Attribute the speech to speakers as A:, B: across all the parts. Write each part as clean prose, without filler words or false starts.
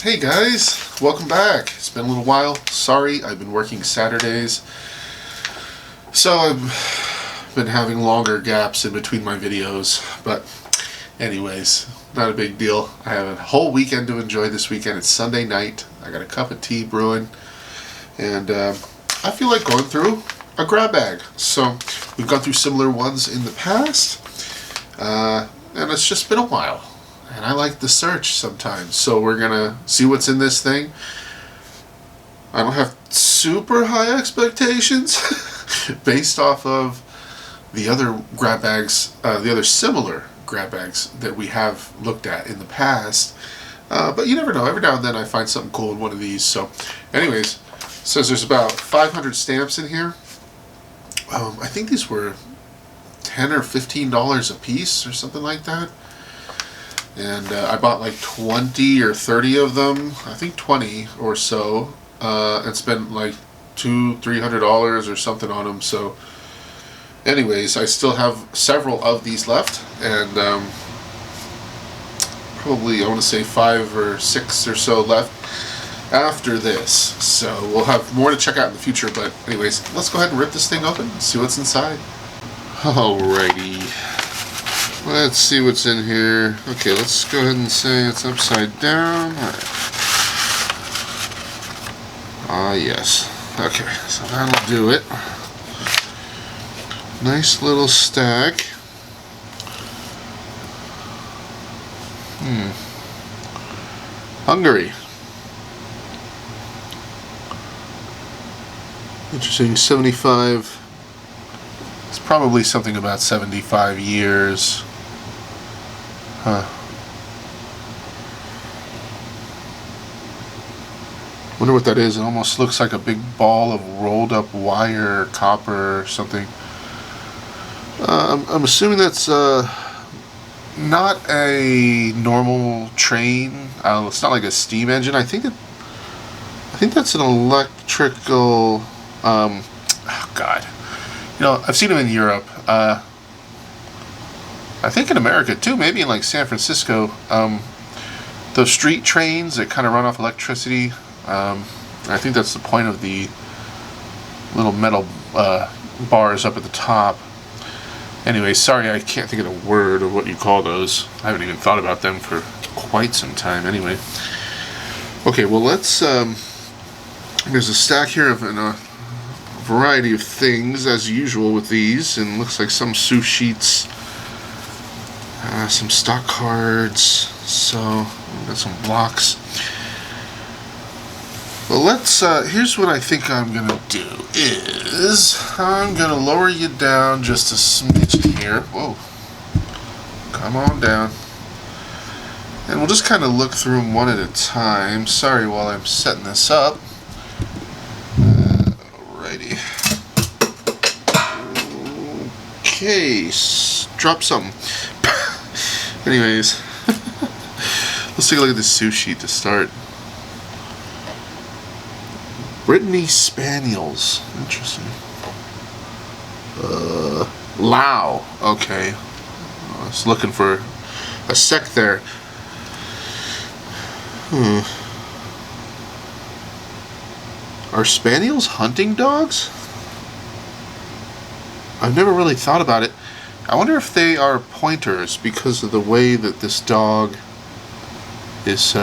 A: Hey guys, welcome back. It's been a little while. Sorry, I've been working Saturdays, so I've been having longer gaps in between my videos. But anyways, not a big deal. I have a whole weekend to enjoy this weekend. It's Sunday night. I got a cup of tea brewing, and I feel like going through a grab bag. So we've gone through similar ones in the past, and it's just been a while. And I like the search sometimes, so we're gonna see what's in this thing. I don't have super high expectations based off of the other grab bags, the other similar grab bags that we have looked at in the past. But you never know. Every now and then I find something cool in one of these. So anyways, it says there's about 500 stamps in here. I think these were $10 or $15 a piece or something like that. And I bought like 20 or 30 of them. I think 20 or so. And spent like $200-300 or something on them. So anyways, I still have several of these left. And probably, I want to say 5 or 6 or so left after this. So we'll have more to check out in the future. But anyways, let's go ahead and rip this thing open and see what's inside. Alrighty. Let's see what's in here. Okay, let's go ahead and say it's upside down. Alright. Ah, yes. Okay, so that'll do it. Nice little stack. Hungary. Interesting, 75. It's probably something about 75 years. Huh. Wonder what that is. It almost looks like a big ball of rolled up wire or copper or something. I'm assuming that's not a normal train. It's not like a steam engine. I think that's an electrical. Oh God. You know, I've seen them in Europe. I think in America too, maybe in like San Francisco. Those street trains that kind of run off electricity. I think that's the point of the little metal bars up at the top. Anyway, sorry, I can't think of the word of what you call those. I haven't even thought about them for quite some time. Anyway. Okay, well let's. There's a stack here of a variety of things as usual with these, and looks like some sous sheets. Some stock cards, so got some blocks. Well, let's, here's what I think I'm gonna do is, I'm gonna lower you down just a smidge here. Whoa. Come on down. And we'll just kind of look through them one at a time. Sorry while I'm setting this up. Alrighty. Okay, drop something. Anyways, let's take a look at this sous sheet to start. Brittany Spaniels. Interesting. Lao. Okay. I was looking for a sec there. Are Spaniels hunting dogs? I've never really thought about it. I wonder if they are pointers because of the way that this dog is,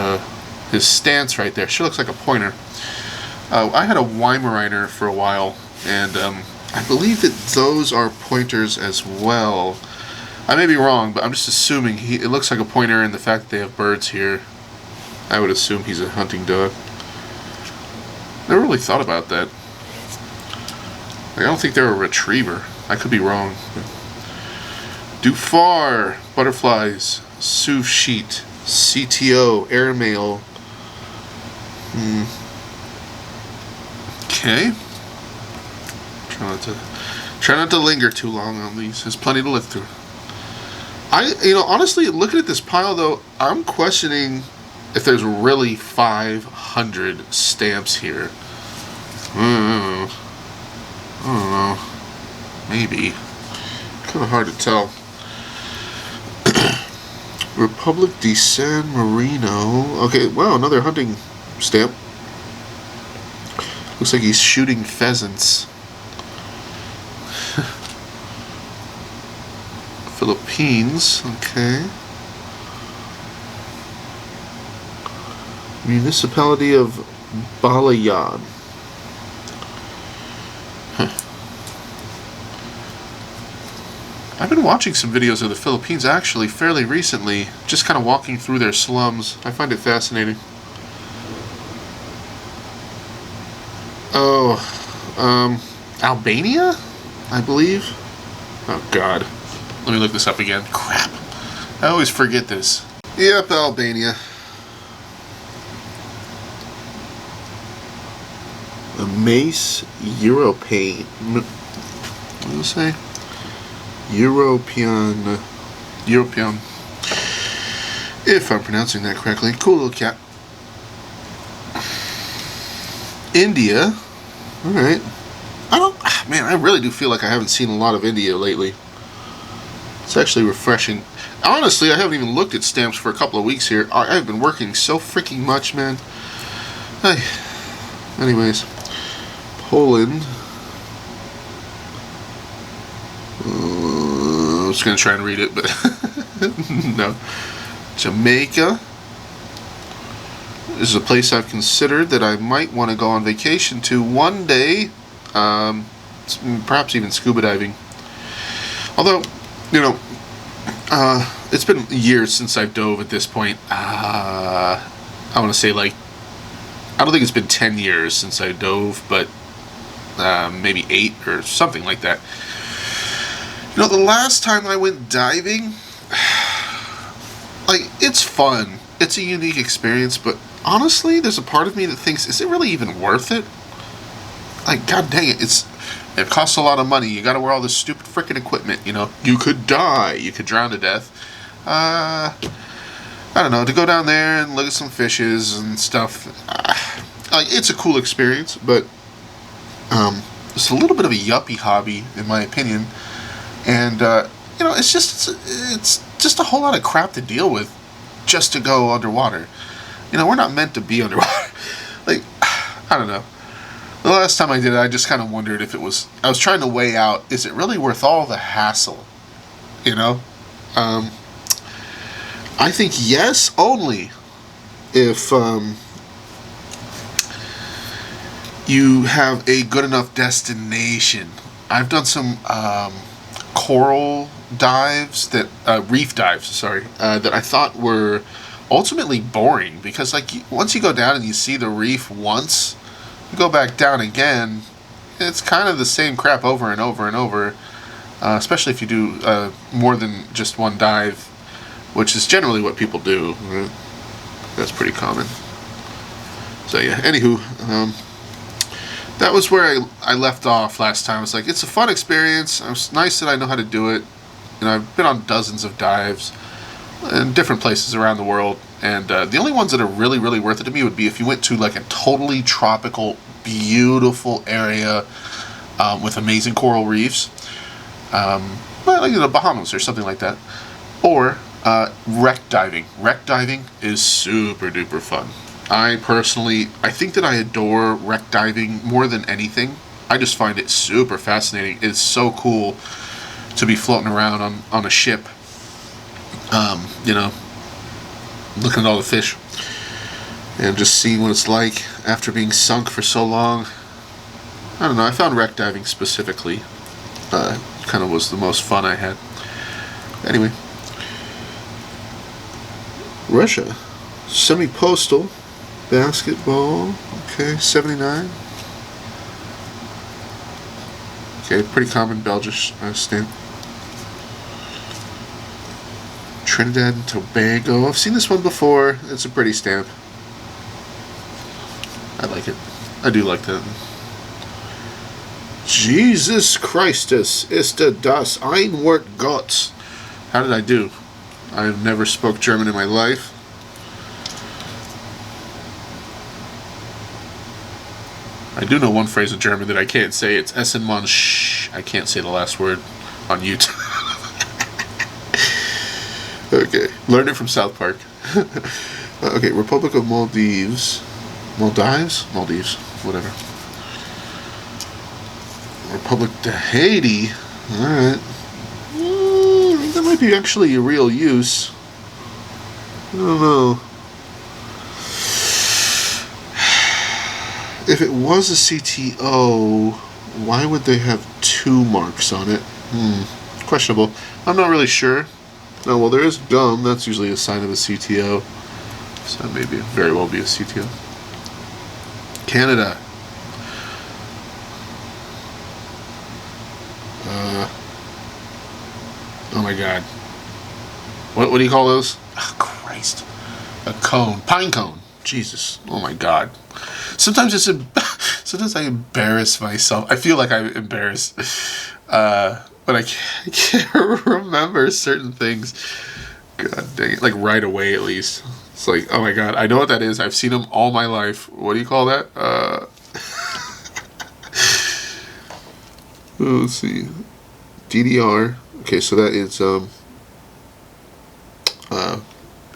A: his stance right there. She looks like a pointer. I had a Weimaraner for a while, and I believe that those are pointers as well. I may be wrong, but I'm just assuming it looks like a pointer, and the fact that they have birds here, I would assume he's a hunting dog. Never really thought about that. Like, I don't think they're a retriever. I could be wrong. Dufar, butterflies, sous sheet, CTO, airmail. Okay. Try not to linger too long on these. There's plenty to look through. Honestly, looking at this pile though, I'm questioning if there's really 500 stamps here. I don't know. Maybe. Kind of hard to tell. Republic de San Marino. Okay, wow, another hunting stamp. Looks like he's shooting pheasants. Philippines, okay. Municipality of Balayan. I've been watching some videos of the Philippines actually fairly recently, just kind of walking through their slums. I find it fascinating. Oh, Albania, I believe. Oh God, let me look this up again. Crap, I always forget this. Yep, Albania. A mace European. What did I say? European. If I'm pronouncing that correctly. Cool little cat. India. Alright. Man, I really do feel like I haven't seen a lot of India lately. It's actually refreshing. Honestly, I haven't even looked at stamps for a couple of weeks here. I've been working so freaking much, man. Hey. Anyways. Poland. I was going to try and read it, but no. Jamaica. This is a place I've considered that I might want to go on vacation to one day. Perhaps even scuba diving. Although, it's been years since I've dove at this point. I want to say, like, I don't think it's been 10 years since I dove, but maybe 8 or something like that. The last time I went diving, like, it's fun. It's a unique experience, but honestly, there's a part of me that thinks, is it really even worth it? Like, god dang it, it costs a lot of money. You gotta wear all this stupid freaking equipment, You could die. You could drown to death. I don't know, to go down there and look at some fishes and stuff. Like, it's a cool experience, but it's a little bit of a yuppie hobby, in my opinion. And, it's just a whole lot of crap to deal with just to go underwater. We're not meant to be underwater. Like, I don't know. The last time I did it, I just kind of wondered if I was trying to weigh out, is it really worth all the hassle? I think yes, only if you have a good enough destination. I've done some coral dives reef dives, that I thought were ultimately boring, because like once you go down and you see the reef once, you go back down again, it's kind of the same crap over and over and over, especially if you do more than just one dive, which is generally what people do. Right? That's pretty common. So yeah, anywho, that was where I left off last time. It's like, it's a fun experience. It's nice that I know how to do it. I've been on dozens of dives in different places around the world, and the only ones that are really, really worth it to me would be if you went to like a totally tropical, beautiful area with amazing coral reefs, like the Bahamas or something like that, or wreck diving. Wreck diving is super duper fun. I think that I adore wreck diving more than anything. I just find it super fascinating. It's so cool to be floating around on a ship, looking at all the fish and just seeing what it's like after being sunk for so long. I don't know, I found wreck diving specifically kind of was the most fun I had. Anyway, Russia, semi-postal basketball, okay, 79. Okay, pretty common Belgish stamp. Trinidad and Tobago. I've seen this one before. It's a pretty stamp. I like it. I do like that. Jesus Christus ist das ein Wort Gottes. How did I do? I've never spoke German in my life. I do know one phrase in German that I can't say. It's Essen man sch. I can't say the last word on YouTube. Okay, learned it from South Park. Okay, Republic of Maldives. Maldives, whatever. Republic de Haiti. Alright. That might be actually a real use. I don't know. If it was a CTO, why would they have 2 marks on it? Questionable. I'm not really sure. Oh, well, there is gum. That's usually a sign of a CTO. So maybe it very well be a CTO. Canada. Oh my god. What do you call those? Oh, Christ. A cone. Pine cone. Jesus. Oh my god. Sometimes sometimes I embarrass myself. I feel like I'm embarrassed. But I can't remember certain things. God dang it. Like right away at least. It's like, oh my god, I know what that is. I've seen them all my life. What do you call that? Let's see. DDR. Okay, so that is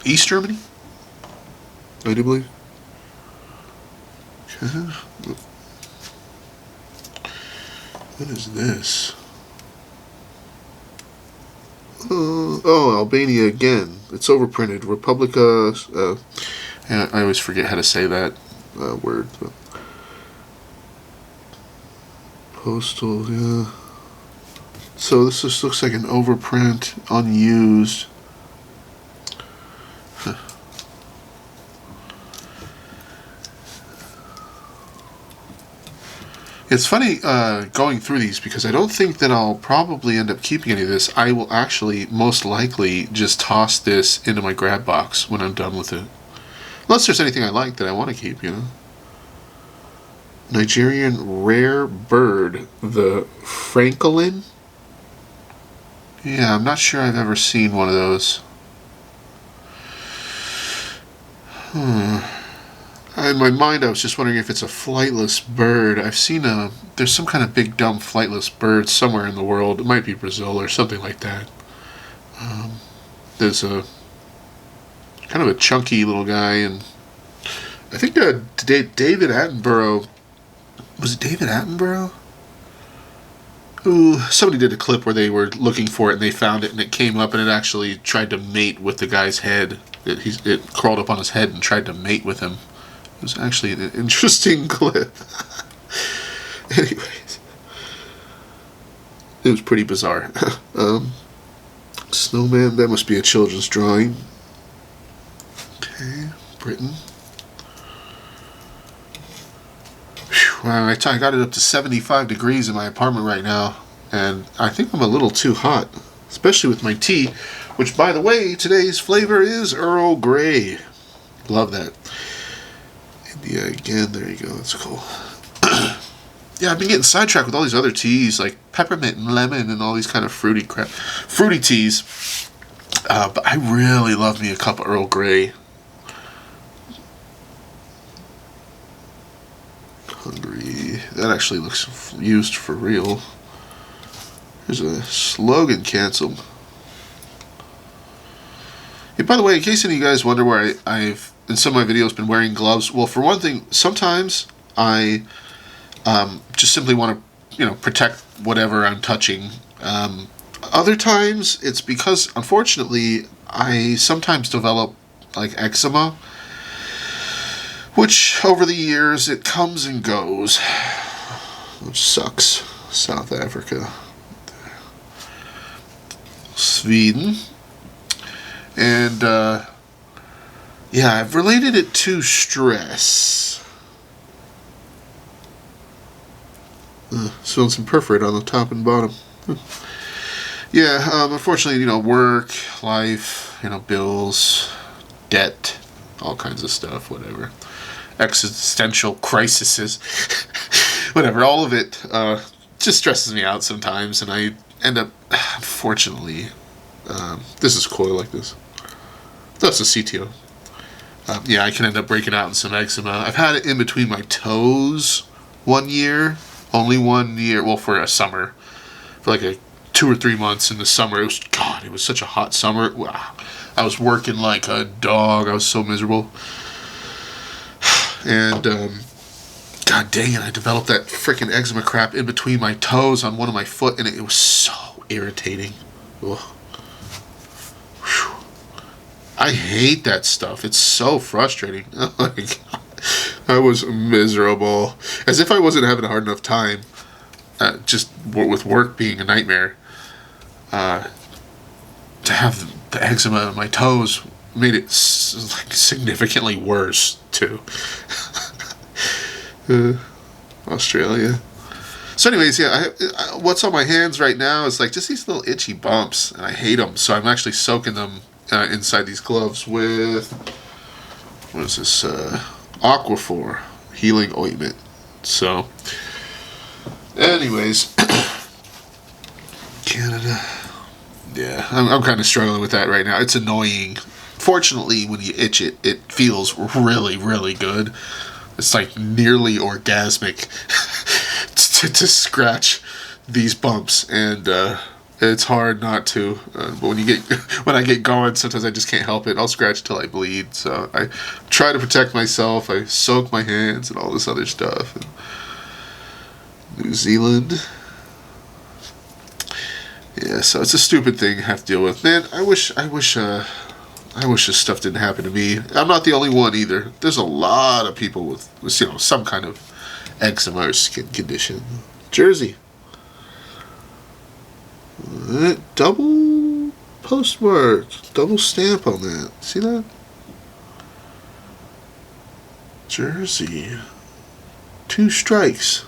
A: East Germany, I do believe. Okay. What is this? Oh, Albania again. It's overprinted. Republica. I always forget how to say that word. But. Postal, yeah. So this just looks like an overprint, unused. It's funny going through these because I don't think that I'll probably end up keeping any of this. I will actually most likely just toss this into my grab box when I'm done with it. Unless there's anything I like that I want to keep, you know. Nigerian rare bird, the francolin. Yeah, I'm not sure I've ever seen one of those. In my mind, I was just wondering if it's a flightless bird. I've seen there's some kind of big, dumb flightless bird somewhere in the world. It might be Brazil or something like that. There's a kind of a chunky little guy, and I think David Attenborough. Was it David Attenborough? Ooh, somebody did a clip where they were looking for it and they found it and it came up and it actually tried to mate with the guy's head. It crawled up on his head and tried to mate with him. It was actually an interesting clip. Anyways. It was pretty bizarre. Snowman, that must be a children's drawing. Okay, Britain. Wow, I got it up to 75 degrees in my apartment right now, and I think I'm a little too hot, especially with my tea, which, by the way, today's flavor is Earl Grey. Love that. India again, there you go, that's cool. Yeah, I've been getting sidetracked with all these other teas, like peppermint and lemon and all these kind of fruity teas, but I really love me a cup of Earl Grey. Hungry. That actually looks used for real. There's a slogan canceled. Hey, by the way, in case any of you guys wonder where I've in some of my videos been wearing gloves, well, for one thing, sometimes I just simply want to, protect whatever I'm touching. Other times, it's because, unfortunately, I sometimes develop like eczema, which over the years it comes and goes, which sucks. South Africa, Sweden, and yeah, I've related it to stress. Still some perforate on the top and bottom. Yeah, unfortunately, work, life, bills, debt, all kinds of stuff, whatever. Existential crises, whatever, all of it just stresses me out sometimes, and I end up, unfortunately, this is cool, I like this. That's a CTO. Yeah, I can end up breaking out in some eczema. I've had it in between my toes 1 year, only 1 year, well, for a summer, for like 2 or 3 months in the summer. It was, God, God, it was such a hot summer. Wow. I was working like a dog. I was so miserable. And, God dang it, I developed that freaking eczema crap in between my toes on one of my foot, and it was so irritating. Ugh. I hate that stuff. It's so frustrating. Oh my God. I was miserable. As if I wasn't having a hard enough time, just with work being a nightmare. To have the eczema on my toes made it like significantly worse too. Australia. So anyways, yeah, what's on my hands right now is like just these little itchy bumps, and I hate them. So I'm actually soaking them inside these gloves with, what is this, Aquaphor healing ointment. So anyways, Canada. Yeah, I'm kind of struggling with that right now. It's annoying. Fortunately, when you itch it, it feels really, really good. It's like nearly orgasmic to scratch these bumps, and it's hard not to. But when I get going, sometimes I just can't help it. I'll scratch till I bleed. So I try to protect myself. I soak my hands and all this other stuff. And New Zealand. Yeah, so it's a stupid thing to have to deal with. Man, I wish this stuff didn't happen to me. I'm not the only one either. There's a lot of people with some kind of eczema or skin condition. Jersey. Double postmark. Double stamp on that. See that? Jersey. 2 strikes.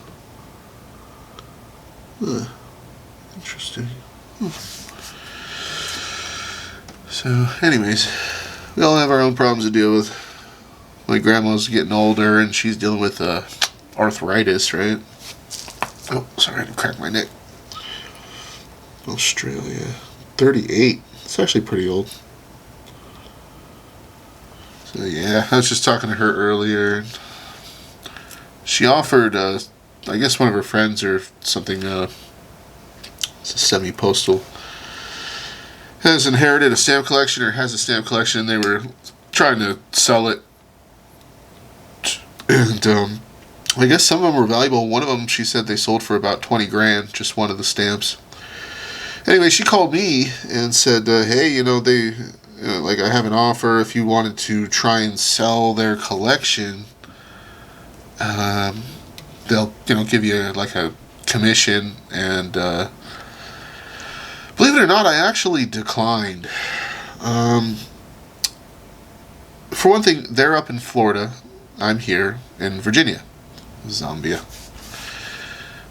A: Interesting. So, anyways, we all have our own problems to deal with. My grandma's getting older, and she's dealing with arthritis, right? Oh, sorry, I cracked my neck. Australia. 38. It's actually pretty old. So, yeah, I was just talking to her earlier. She offered, I guess one of her friends or something, it's a semi-postal, has inherited a stamp collection or has a stamp collection. They were trying to sell it, and I guess some of them were valuable. One of them, she said they sold for about 20 grand, just one of the stamps. Anyway, she called me and said, hey, they, like, I have an offer if you wanted to try and sell their collection. They'll, give you like a commission, and believe it or not, I actually declined. For one thing, they're up in Florida. I'm here in Virginia, Zambia.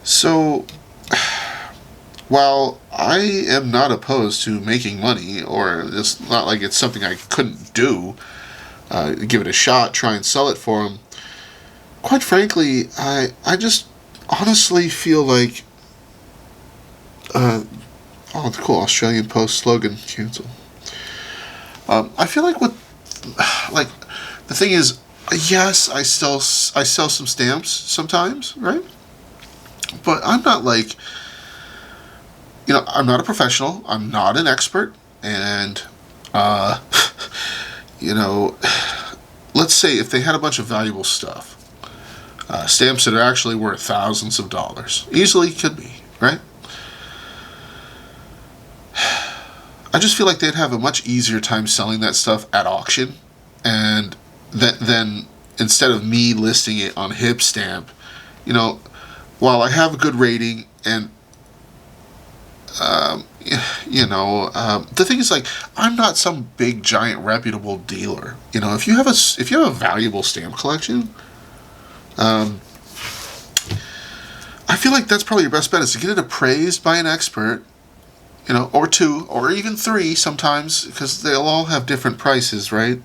A: So, while I am not opposed to making money, or it's not like it's something I couldn't do, give it a shot, try and sell it for them, quite frankly, I just honestly feel like, oh, the cool Australian Post slogan cancel. I feel like the thing is, yes, I sell some stamps sometimes, right? But I'm not like, I'm not a professional. I'm not an expert, and let's say if they had a bunch of valuable stuff, stamps that are actually worth thousands of dollars, easily could be, right? I just feel like they'd have a much easier time selling that stuff at auction, and then instead of me listing it on Hipstamp, while I have a good rating and the thing is, like, I'm not some big giant reputable dealer. If you have a valuable stamp collection, I feel like that's probably your best bet, is to get it appraised by an expert. Or 2, or even 3 sometimes, because they'll all have different prices, right?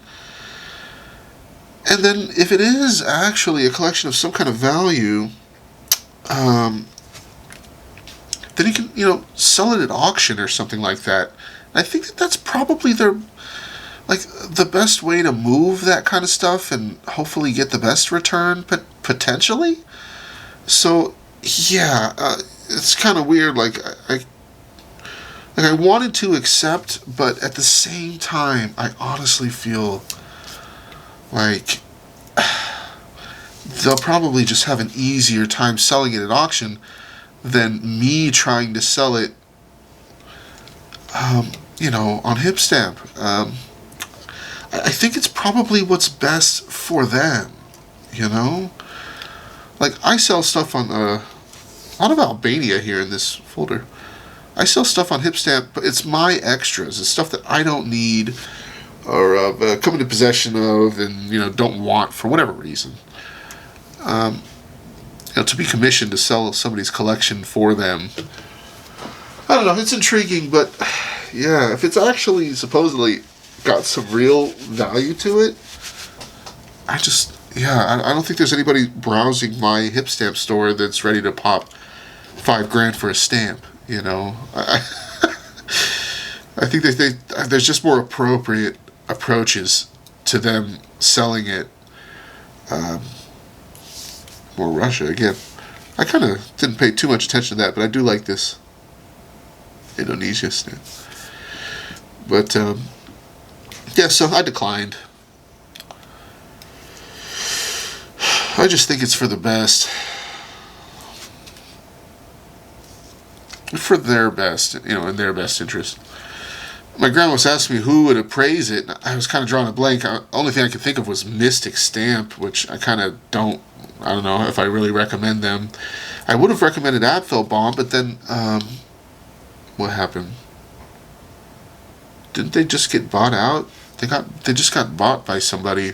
A: And then if it is actually a collection of some kind of value, then you can, sell it at auction or something like that. And I think that's probably the best way to move that kind of stuff and hopefully get the best return, potentially. So, yeah, it's kind of weird, like, Like, I wanted to accept, but at the same time, I honestly feel like they'll probably just have an easier time selling it at auction than me trying to sell it, on Hipstamp. I think it's probably what's best for them, you know? Like, I sell stuff on a lot of Albania here in this folder. I sell stuff on Hipstamp, but it's my extras. It's stuff that I don't need or come into possession of and, don't want for whatever reason. To be commissioned to sell somebody's collection for them, I don't know, it's intriguing, but yeah, if it's actually supposedly got some real value to it, I don't think there's anybody browsing my Hipstamp store that's ready to pop $5,000 for a stamp. I think there's just more appropriate approaches to them selling it. More Russia again. I kind of didn't pay too much attention to that, but I do like this Indonesia stamp. But yeah, so I declined. I just think it's for the best. For their best, in their best interest. My grandma was asking me who would appraise it. I was kind of drawing a blank. The only thing I could think of was Mystic Stamp, which I kind of don't know if I really recommend them. I would have recommended Apfelbaum, but then, what happened? Didn't they just get bought out? They just got bought by somebody.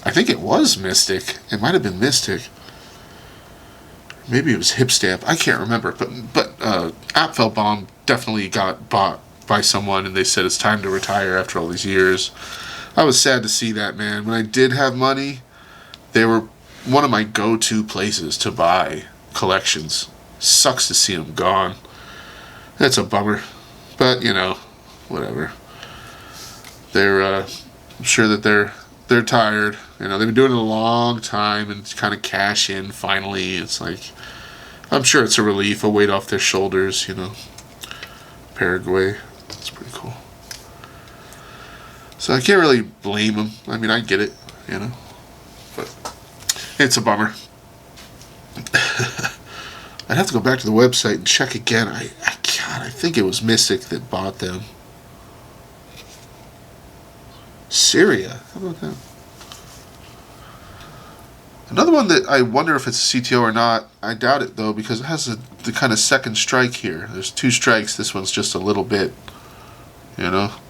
A: I think it was Mystic. It might have been Mystic. Maybe it was Hipstamp. I can't remember. But Apfelbaum definitely got bought by someone, and they said it's time to retire after all these years. I was sad to see that, man. When I did have money, they were one of my go-to places to buy collections. Sucks to see them gone. That's a bummer. But, whatever. I'm sure that they're tired. They've been doing it a long time, and kind of cash in finally. It's like, I'm sure it's a relief, a weight off their shoulders, Paraguay. That's pretty cool. So I can't really blame them. I mean, I get it, But it's a bummer. I'd have to go back to the website and check again. I think it was Mystic that bought them. Syria. How about that? Another one that I wonder if it's a CTO or not. I doubt it, though, because it has the kind of second strike here. There's 2 strikes. This one's just a little bit,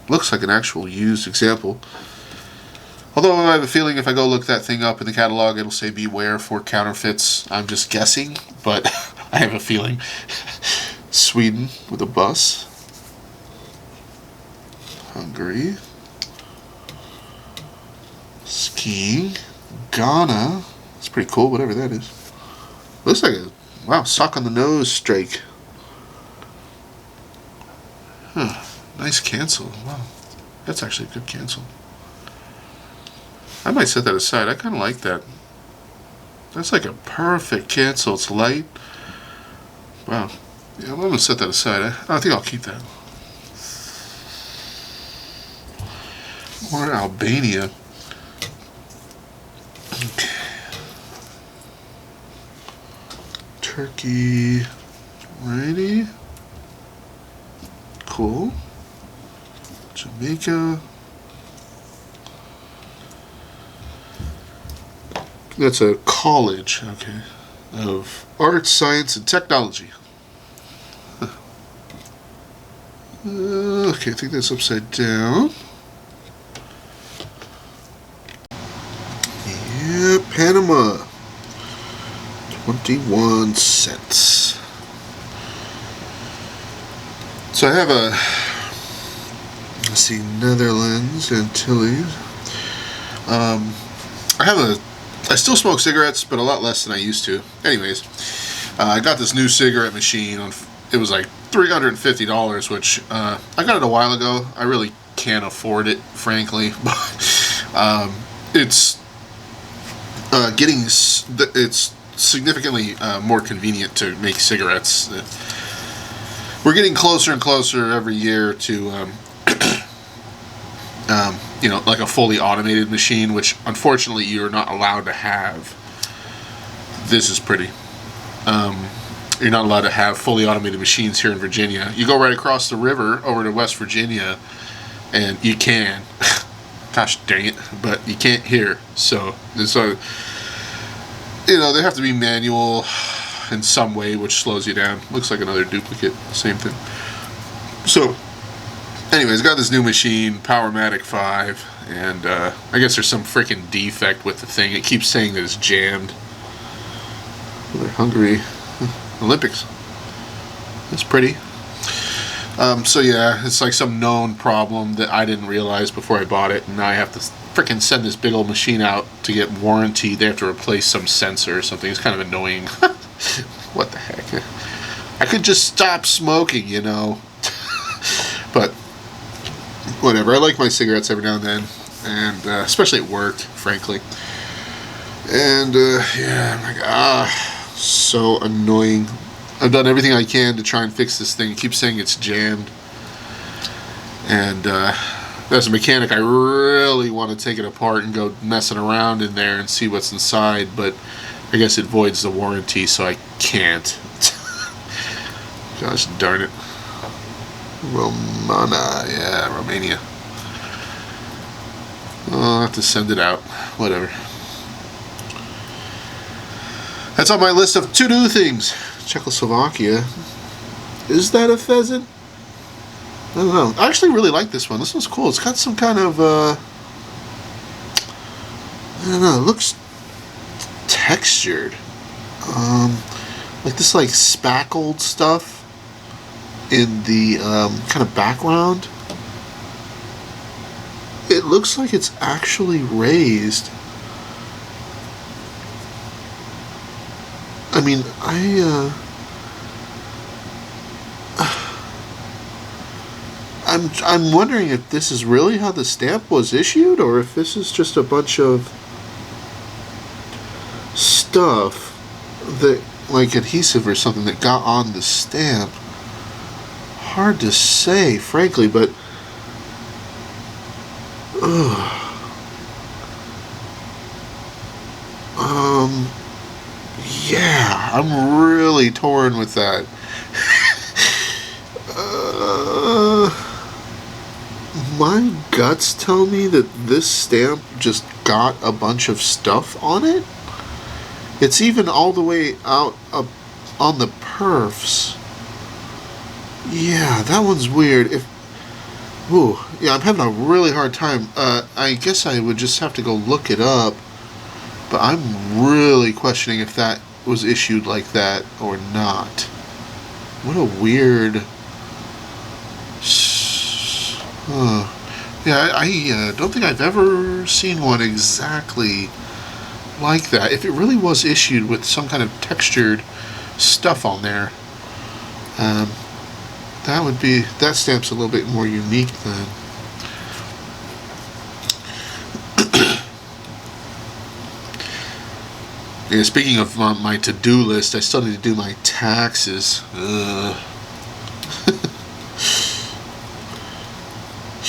A: Looks like an actual used example. Although I have a feeling if I go look that thing up in the catalog, it'll say beware for counterfeits. I'm just guessing, but I have a feeling. Sweden with a bus. Hungary. Skiing. Ghana. That's pretty cool, whatever that is. Looks like a, sock on the nose strike. Huh. Nice cancel. Wow. That's actually a good cancel. I might set that aside. I kind of like that. That's like a perfect cancel. It's light. Wow. Yeah, I'm going to set that aside. I think I'll keep that. Or Albania. Okay. Turkey. Righty. Cool. Jamaica. That's a college, okay, of arts, science, and technology. Okay, I think that's upside down. Yeah, Panama. 21 cents. So I have let's see, Netherlands, Antilles. I still smoke cigarettes, but a lot less than I used to. Anyways, I got this new cigarette machine. It was like $350, which I got it a while ago. I really can't afford it, frankly. But it's it's significantly more convenient to make cigarettes. we're getting closer and closer every year to, you know, like a fully automated machine, which unfortunately you're not allowed to have. This is pretty. You're not allowed to have fully automated machines here in Virginia. You go right across the river over to West Virginia, and you can. Gosh dang it, but you can't here. So you know, they have to be manual in some way, which slows you down. Looks like another duplicate, same thing. So, anyways, got this new machine, Powermatic 5, and I guess there's some freaking defect with the thing. It keeps saying that it's jammed. Well, they're Hungary Olympics. That's pretty. So yeah, it's like some known problem that I didn't realize before I bought it, and now I have to freaking send this big old machine out to get warranty. They have to replace some sensor or something. It's kind of annoying. What the heck? I could just stop smoking, you know. But whatever. I like my cigarettes every now and then, and especially at work, frankly. And yeah, I'm like, so annoying. I've done everything I can to try and fix this thing. It keeps saying it's jammed. And as a mechanic, I really want to take it apart and go messing around in there and see what's inside, but I guess it voids the warranty, so I can't. Gosh darn it. Romania. I'll have to send it out. Whatever. That's on my list of to-do things. Czechoslovakia. Is that a pheasant? I don't know. I actually really like this one. This one's cool. It's got some kind of, I don't know, it looks textured. Like this, like, spackled stuff in the kind of background. It looks like it's actually raised. I mean, I'm wondering if this is really how the stamp was issued, or if this is just a bunch of stuff that, like adhesive or something, that got on the stamp. Hard to say, frankly, but yeah, I'm really torn with that. My guts tell me that this stamp just got a bunch of stuff on it. It's even all the way out up on the perfs. Yeah, that one's weird. Yeah, I'm having a really hard time. I guess I would just have to go look it up. But I'm really questioning if that was issued like that or not. What a weird... Yeah, I don't think I've ever seen one exactly like that. If it really was issued with some kind of textured stuff on there, that stamp's a little bit more unique then. Yeah, speaking of my to-do list, I still need to do my taxes.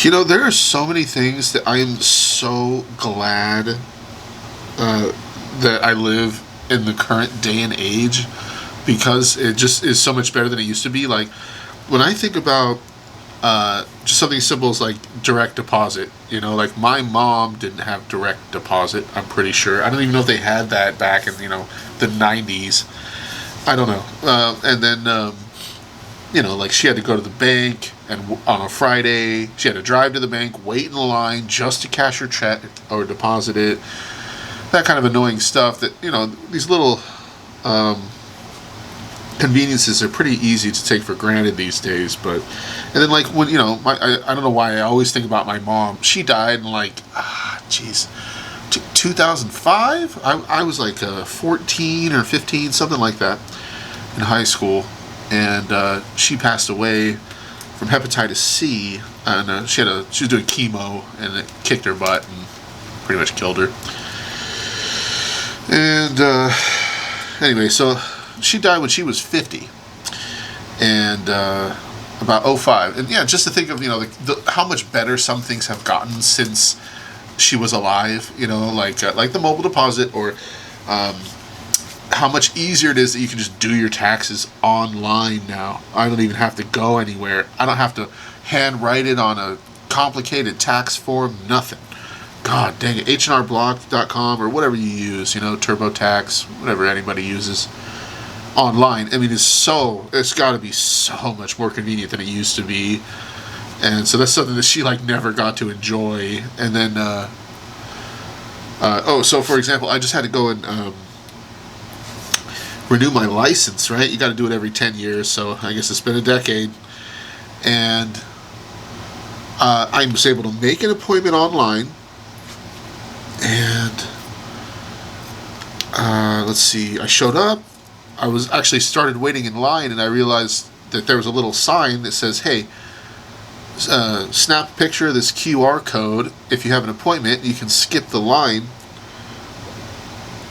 A: You know, there are so many things that I am so glad that I live in the current day and age, because it just is so much better than it used to be. Like, when I think about just something simple as like direct deposit, you know, like my mom didn't have direct deposit, I'm pretty sure. I don't even know if they had that back in, you know, the 90s. I don't know. And then, you know, like she had to go to the bank, and on a Friday, she had to drive to the bank, wait in the line just to cash her check or deposit it. That kind of annoying stuff that, you know, these little conveniences are pretty easy to take for granted these days. But, and then like when, you know, I don't know why I always think about my mom. She died in like, 2005? I was like 14 or 15, something like that, in high school. And she passed away from hepatitis C, and she was doing chemo, and it kicked her butt and pretty much killed her. And anyway, so she died when she was 50, and About '05. And yeah, just to think of, how much better some things have gotten since she was alive, like the mobile deposit, or how much easier it is that you can just do your taxes online now. I don't even have to go anywhere. I don't have to handwrite it on a complicated tax form, nothing. God dang it. HNRBlock.com or whatever you use, TurboTax, whatever anybody uses online. I mean, it's got to be so much more convenient than it used to be. And so that's something that she never got to enjoy. And then, so for example, I just had to go and renew my license, right? You got to do it every 10 years, so I guess it's been a decade. And I was able to make an appointment online. And let's see, I showed up. I was actually started waiting in line, and I realized that there was a little sign that says, hey, snap a picture of this QR code. If you have an appointment, you can skip the line.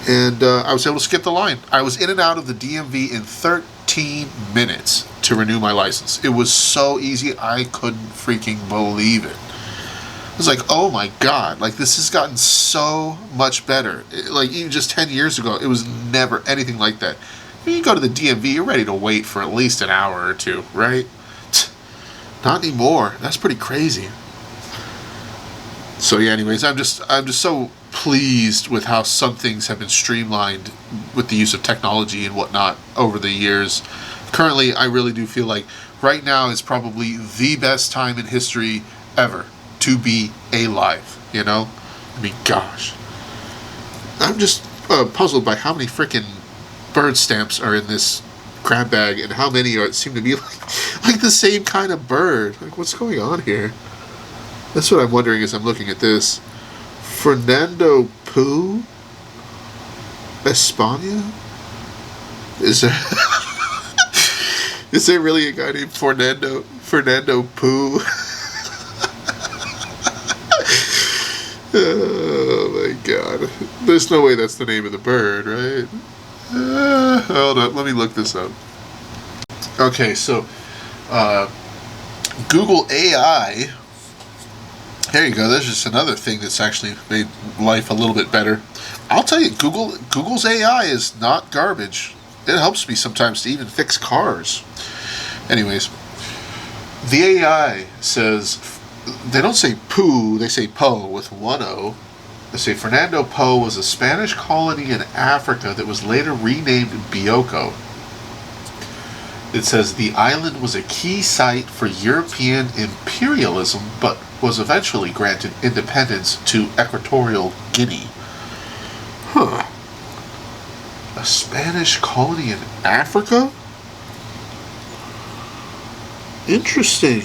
A: And I was able to skip the line. I was in and out of the DMV in 13 minutes to renew my license. It was so easy, I couldn't freaking believe it. I was like, oh my God, this has gotten so much better. Even just 10 years ago, it was never anything like that. You go to the DMV, you're ready to wait for at least an hour or two, right? Not anymore. That's pretty crazy. So yeah, anyways, I'm just so pleased with how some things have been streamlined with the use of technology and whatnot over the years. Currently, I really do feel like right now is probably the best time in history ever to be alive, I mean, gosh. I'm just puzzled by how many freaking bird stamps are in this grab bag and how many seem to be like the same kind of bird. What's going on here? That's what I'm wondering as I'm looking at this. Fernando Poo? Espana? Is there really a guy named Fernando Poo? Oh my God. There's no way that's the name of the bird, right? Hold up, let me look this up. Okay, so Google AI. There you go. There's just another thing that's actually made life a little bit better. I'll tell you, Google's AI is not garbage. It helps me sometimes to even fix cars. Anyways, the AI says, they don't say Poo, they say Po with one O. They say Fernando Po was a Spanish colony in Africa that was later renamed Bioko. It says the island was a key site for European imperialism, but was eventually granted independence to Equatorial Guinea. Huh. A Spanish colony in Africa? Interesting.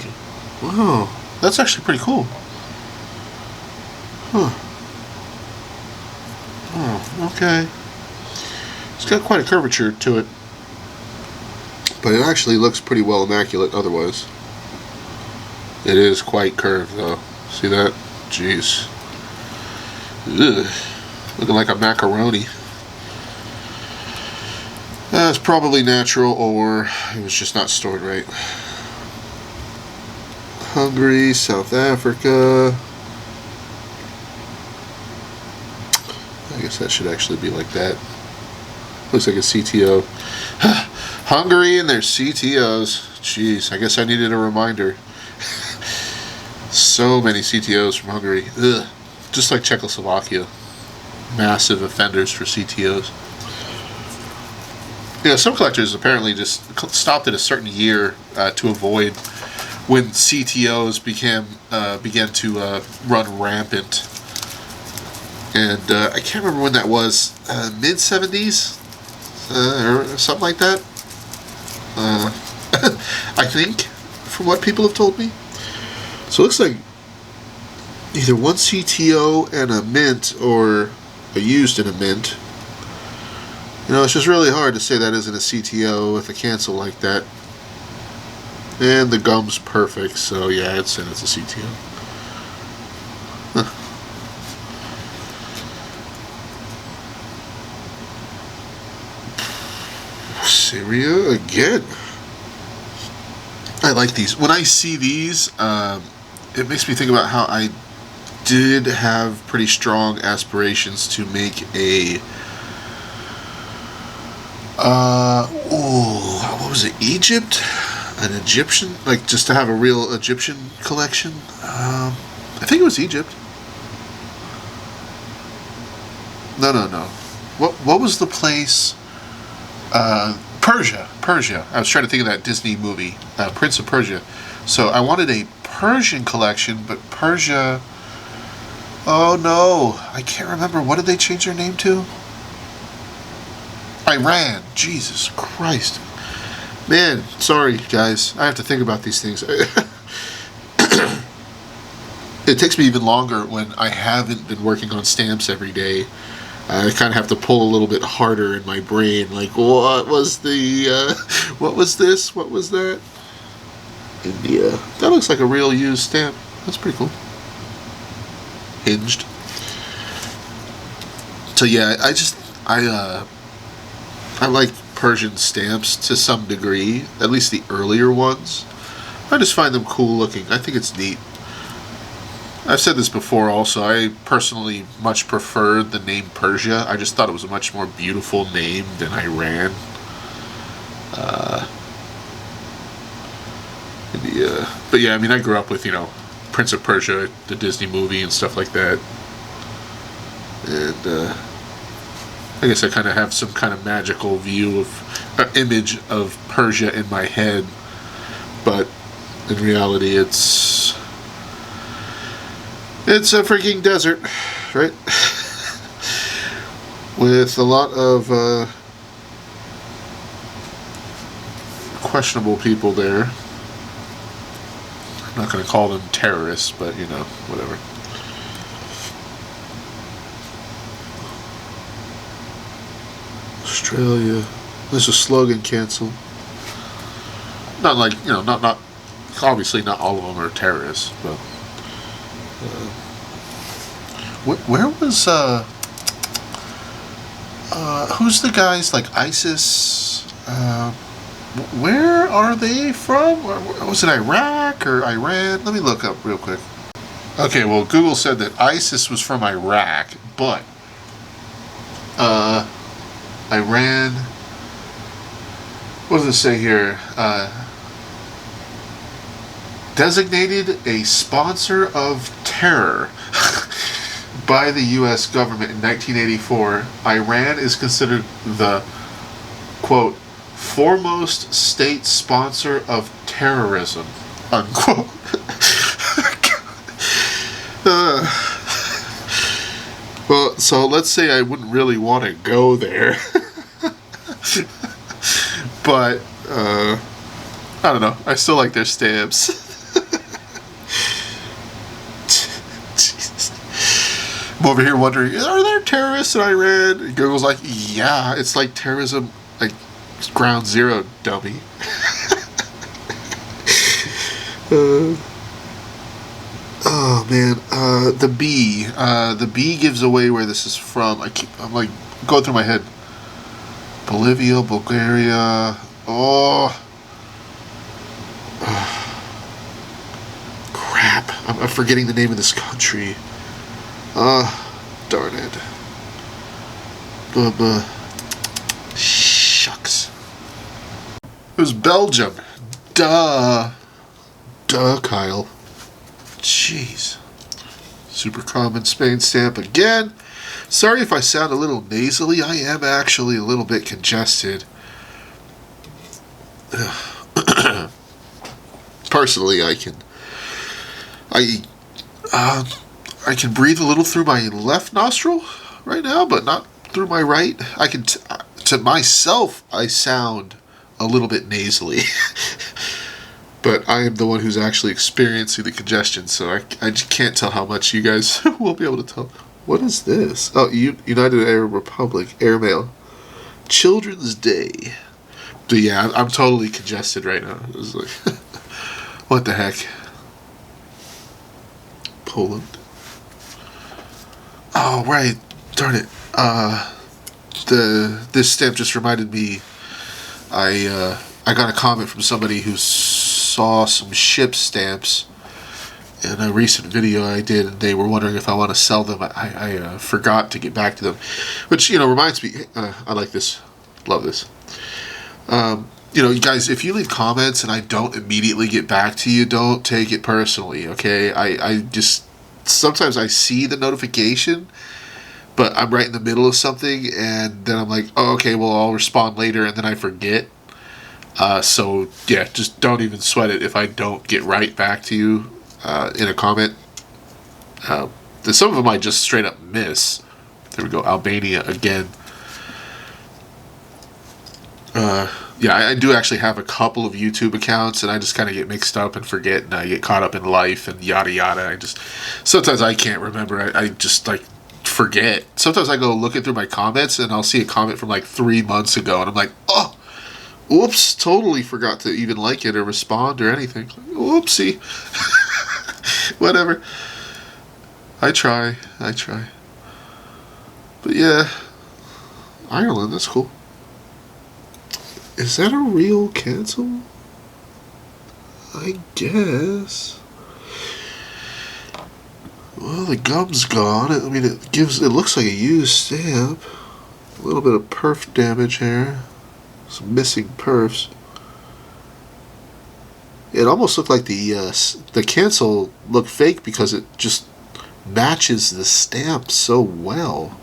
A: Wow. That's actually pretty cool. Huh. Oh, okay. It's got quite a curvature to it. But it actually looks pretty well immaculate otherwise. It is quite curved though. See that? Jeez. Ugh. Looking like a macaroni. It's probably natural, or it was just not stored right. Hungary, South Africa. I guess that should actually be like that. Looks like a CTO. Hungary and their CTOs. Jeez, I guess I needed a reminder. So many CTOs from Hungary. Ugh. Just like Czechoslovakia. Massive offenders for CTOs. Some collectors apparently just stopped at a certain year to avoid when CTOs began to run rampant. And I can't remember when that was. Mid-70s? Or something like that? I think, from what people have told me. So it looks like either one CTO and a mint, or a used and a mint. It's just really hard to say that isn't a CTO with a cancel like that. And the gum's perfect, so yeah, it's a CTO. Huh. Syria again. I like these. When I see these, it makes me think about how I did have pretty strong aspirations to make a what was it, Egypt? An Egyptian, like just to have a real Egyptian collection. I think it was Egypt. No. What was the place? Persia. I was trying to think of that Disney movie, Prince of Persia. So I wanted a Persian collection, but Persia... Oh no, I can't remember. What did they change their name to? Iran. Jesus Christ. Man, sorry guys. I have to think about these things. It takes me even longer when I haven't been working on stamps every day. I kind of have to pull a little bit harder in my brain. Like, what was the, what was this? What was that? India. That looks like a real used stamp. That's pretty cool. Hinged. So yeah, I like Persian stamps to some degree. At least the earlier ones. I just find them cool looking. I think it's neat. I've said this before also, I personally much preferred the name Persia. I just thought it was a much more beautiful name than Iran. But yeah, I mean, I grew up with, Prince of Persia, the Disney movie and stuff like that. And I guess I kind of have some kind of magical view of, image of Persia in my head. But in reality, it's a freaking desert, right? With a lot of questionable people there. I'm not going to call them terrorists, but whatever. Australia. There's a slogan cancel. Not like, not obviously not all of them are terrorists, but where was who's the guys like ISIS? Where are they from? Was it Iraq or Iran? Let me look up real quick. Okay, well, Google said that ISIS was from Iraq, but Iran. What does it say here? Designated a sponsor of terror by the U.S. government in 1984, Iran is considered the, quote, foremost state sponsor of terrorism, unquote. Well, so let's say I wouldn't really want to go there. But, I don't know. I still like their stamps. I'm over here wondering, are there terrorists in Iran? And Google's like, yeah, it's like terrorism, like ground zero, dummy. Oh man, the bee gives away where this is from. I'm like going through my head. Bolivia, Bulgaria. Oh, crap! I'm forgetting the name of this country. Darn it. Shucks. It was Belgium. Duh, Kyle. Jeez. Super common Spain stamp again. Sorry if I sound a little nasally. I am actually a little bit congested. Personally, I can breathe a little through my left nostril right now, but not through my right. I can, to myself, I sound a little bit nasally. But I am the one who's actually experiencing the congestion, so I just can't tell how much you guys will be able to tell. What is this? Oh, United Arab Republic, airmail. Children's Day. But yeah, I'm totally congested right now. It was like, what the heck? Poland. Oh, right. Darn it. This stamp just reminded me, I got a comment from somebody who's saw some ship stamps in a recent video I did, and they were wondering if I want to sell them. I forgot to get back to them, which, you know, reminds me, I like this, love this. You know, you guys, if you leave comments and I don't immediately get back to you, don't take it personally, okay? I just, sometimes I see the notification, but I'm right in the middle of something, and then I'm like, oh, okay, well, I'll respond later, and then I forget. So, yeah, just don't even sweat it if I don't get right back to you in a comment. Some of them I just straight up miss. There we go, Albania again. Yeah, I do actually have a couple of YouTube accounts, and I just kind of get mixed up and forget, and I get caught up in life and yada yada. Sometimes I can't remember. I just like forget. Sometimes I go looking through my comments, and I'll see a comment from like 3 months ago, and I'm like, oh, whoops, totally forgot to even like it or respond or anything. Whoopsie. Whatever. I try. But yeah, Ireland, that's cool. Is that a real cancel? I guess. Well, the gum's gone. I mean, it looks like a used stamp. A little bit of perf damage here. Some missing perfs. It almost looked like the cancel looked fake because it just matches the stamp so well.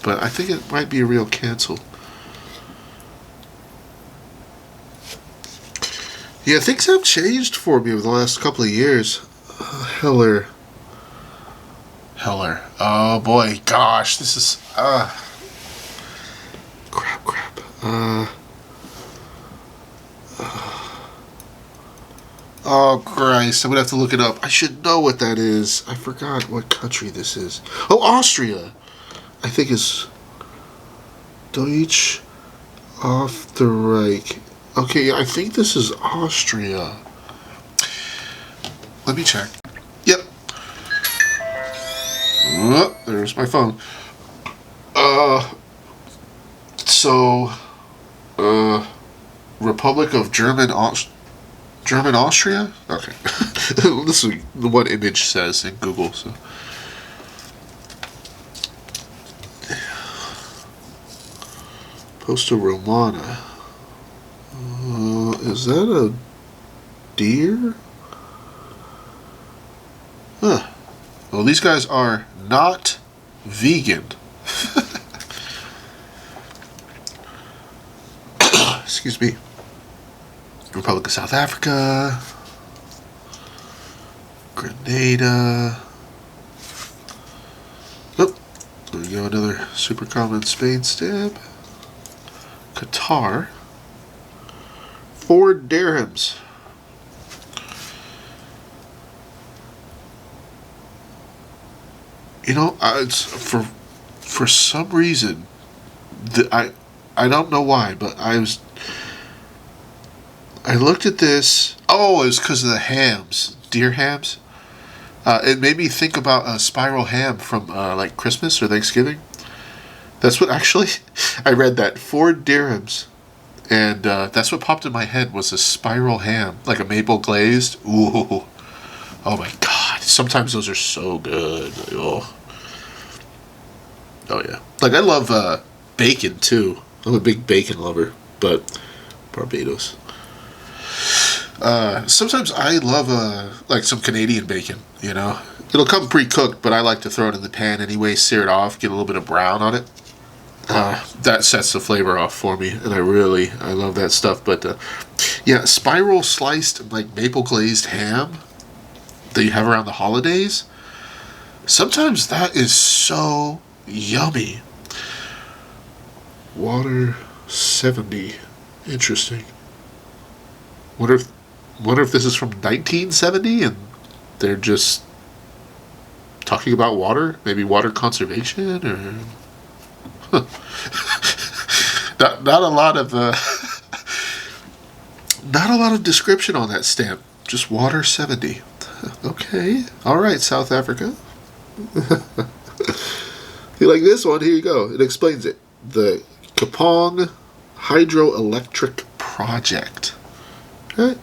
A: But I think it might be a real cancel. Yeah, things have changed for me over the last couple of years. Heller. Oh boy, gosh, this is crap. Oh Christ, I'm gonna have to look it up. I should know what that is. I forgot what country this is. Oh, Austria, I think is Deutsch auf der Reich. Okay, I think this is Austria. Let me check. Yep. Oh, there's my phone. Republic of German Austria? Okay. This is what image says in Google, so. Posta Romana. Is that a deer? Huh. Well, these guys are not vegan. Excuse me. Republic of South Africa. Grenada. Oh, there we go, another super common Spain stamp. Qatar. 4 dirhams. You know, it's for some reason, I don't know why, but I looked at this. Oh, it was because of the hams, deer hams. It made me think about a spiral ham from like Christmas or Thanksgiving. That's what actually I read that 4 dirhams. And that's what popped in my head was a spiral ham, like a maple glazed. Ooh, oh my God! Sometimes those are so good. Oh yeah. Like I love bacon too. I'm a big bacon lover, but Barbados. Sometimes I love like some Canadian bacon. You know, it'll come pre-cooked, but I like to throw it in the pan anyway, sear it off, get a little bit of brown on it. That sets the flavor off for me, and I love that stuff. But yeah, spiral sliced like maple glazed ham that you have around the holidays. Sometimes that is so yummy. Water 70, interesting. Wonder if this is from 1970 and they're just talking about water, maybe water conservation or. Not a lot of not a lot of description on that stamp. Just water 70. Okay, all right, South Africa. You like this one? Here you go. It explains it. The Kapong Hydroelectric Project. Right?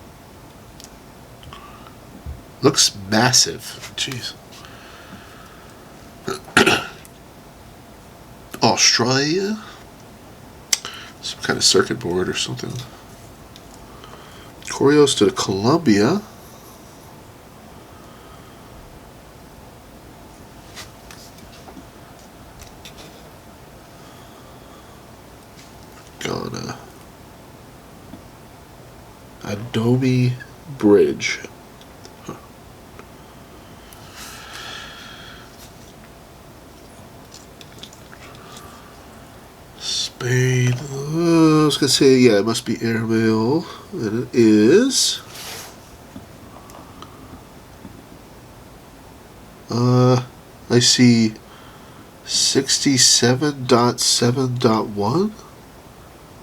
A: Looks massive. Jeez. Australia? Some kind of circuit board or something. Correios to Colombia. Ghana. Adobe Bridge. Huh. Spain. I was gonna say, yeah, it must be airmail, and it is. I see 67.7.1.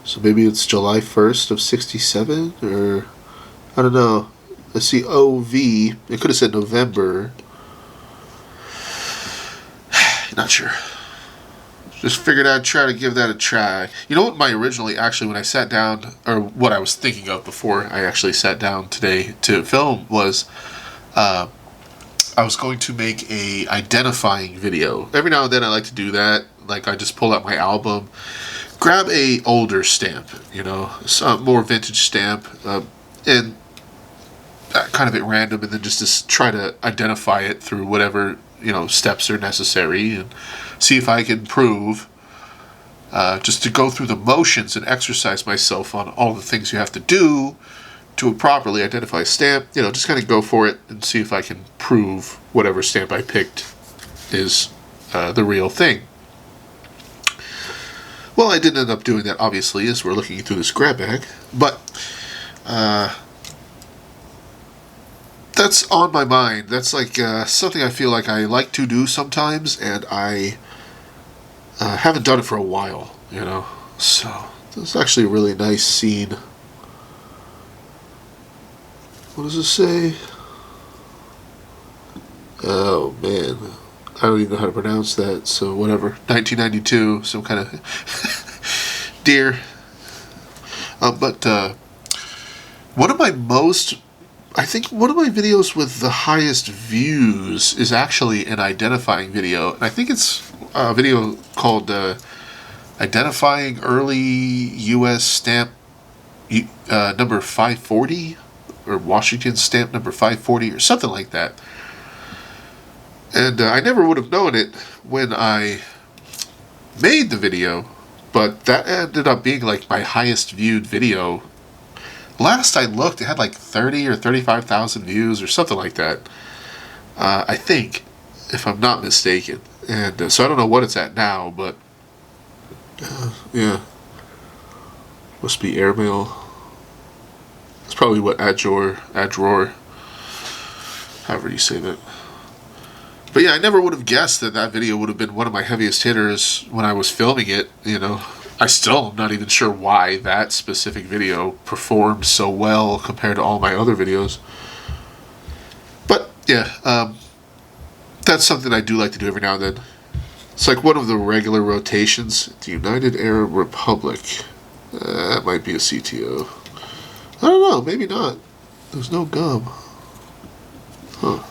A: So maybe it's July 1st of 67, or I don't know. I see OV. It could have said November. Not sure. Just figured I'd try to give that a try. You know what my originally, actually, when I sat down, or what I was thinking of before I actually sat down today to film was, I was going to make a identifying video. Every now and then I like to do that. Like I just pull out my album, grab a older stamp, you know, some more vintage stamp, and kind of at random, and then just try to identify it through whatever, you know, steps are necessary, and see if I can prove, just to go through the motions and exercise myself on all the things you have to do to properly identify a stamp. You know, just kind of go for it and see if I can prove whatever stamp I picked is the real thing. Well, I didn't end up doing that, obviously, as we're looking through this grab bag, but that's on my mind. That's like something I feel like I like to do sometimes, and I haven't done it for a while, you know. So, this is actually a really nice scene. What does it say? Oh, man. I don't even know how to pronounce that, so whatever. 1992, some kind of deer. But one of my I think one of my videos with the highest views is actually an identifying video. And I think it's a video called Identifying Early U.S. Stamp number 540, or Washington Stamp number 540, or something like that. And I never would have known it when I made the video, but that ended up being like my highest viewed video. Last I looked, it had like 30 or 35,000 views or something like that. I think, if I'm not mistaken. And so I don't know what it's at now, but yeah. Must be airmail. It's probably what Adroar, however you say that. But yeah, I never would have guessed that that video would have been one of my heaviest hitters when I was filming it, you know. I still am not even sure why that specific video performed so well compared to all my other videos. But yeah, that's something I do like to do every now and then. It's like one of the regular rotations. The United Arab Republic. That might be a CTO. I don't know, maybe not. There's no gum. Huh.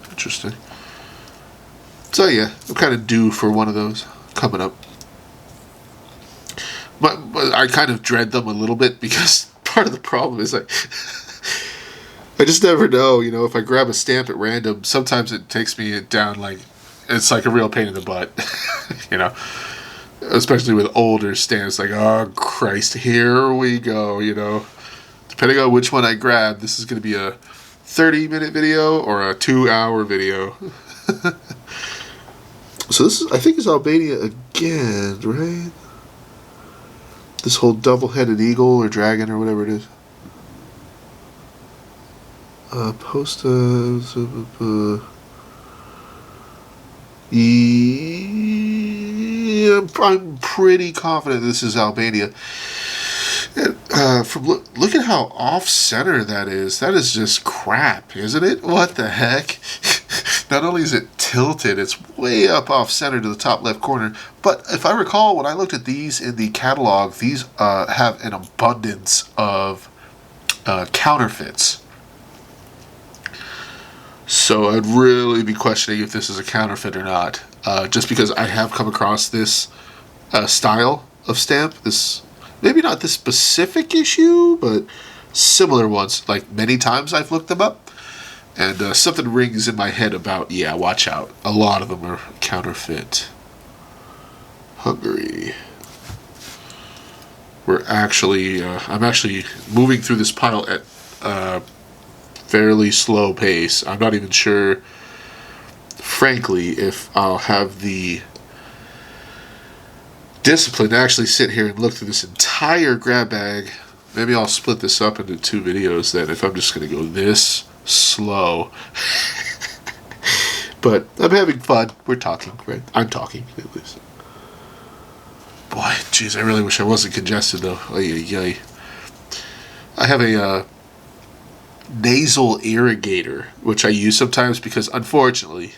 A: Interesting. So yeah, I'm kind of due for one of those coming up. But I kind of dread them a little bit because part of the problem is I just never know, you know, if I grab a stamp at random, sometimes it takes me down like, it's like a real pain in the butt, you know, especially with older stamps, like, oh Christ, here we go, you know, depending on which one I grab, this is going to be a 30-minute video or a 2-hour video. So this is, I think, is Albania again, right? This whole double-headed eagle or dragon or whatever it is. I'm pretty confident this is Albania. And, look at how off-center that is. That is just crap, isn't it? What the heck? Not only is it tilted, it's way up off-center to the top left corner. But if I recall, when I looked at these in the catalog, these have an abundance of counterfeits. So I'd really be questioning if this is a counterfeit or not, just because I have come across this style of stamp. This, maybe not this specific issue, but similar ones. Like, many times I've looked them up, and something rings in my head about, yeah, watch out. A lot of them are counterfeit. Hungary. I'm actually moving through this pile at fairly slow pace. I'm not even sure, frankly, if I'll have the discipline to actually sit here and look through this entire grab bag. Maybe I'll split this up into 2 videos then, if I'm just going to go this slow. But I'm having fun. We're talking, right? I'm talking, at least. Boy, jeez, I really wish I wasn't congested, though. Ay. I have a nasal irrigator, which I use sometimes because, unfortunately,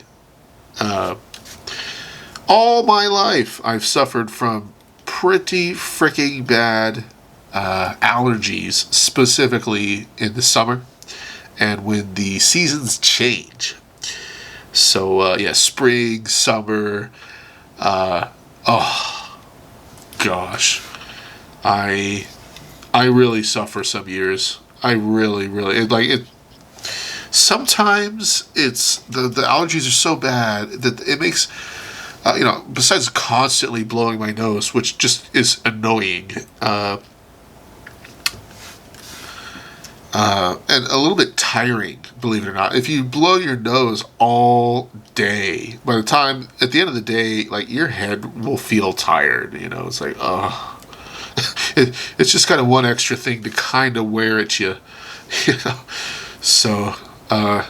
A: all my life I've suffered from pretty freaking bad allergies, specifically in the summer and when the seasons change. So, yeah, spring, summer, oh gosh, I really suffer some years. I really, like it. Sometimes it's the allergies are so bad that it makes, besides constantly blowing my nose, which just is annoying, and a little bit tiring, believe it or not. If you blow your nose all day, by the time, at the end of the day, like, your head will feel tired, it's like, it's just kind of one extra thing to kind of wear at you, so, yeah,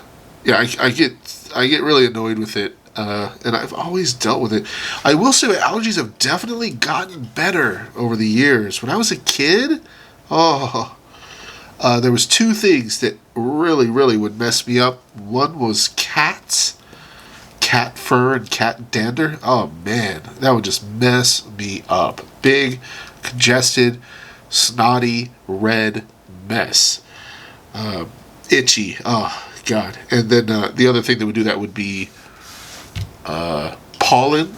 A: I get really annoyed with it, and I've always dealt with it. I will say my allergies have definitely gotten better over the years. When I was a kid, there was 2 things that really would mess me up. One was cats, cat fur and cat dander. Oh man, that would just mess me up. Big, congested, snotty, red mess. Itchy. Oh god. And then the other thing that would do that would be pollen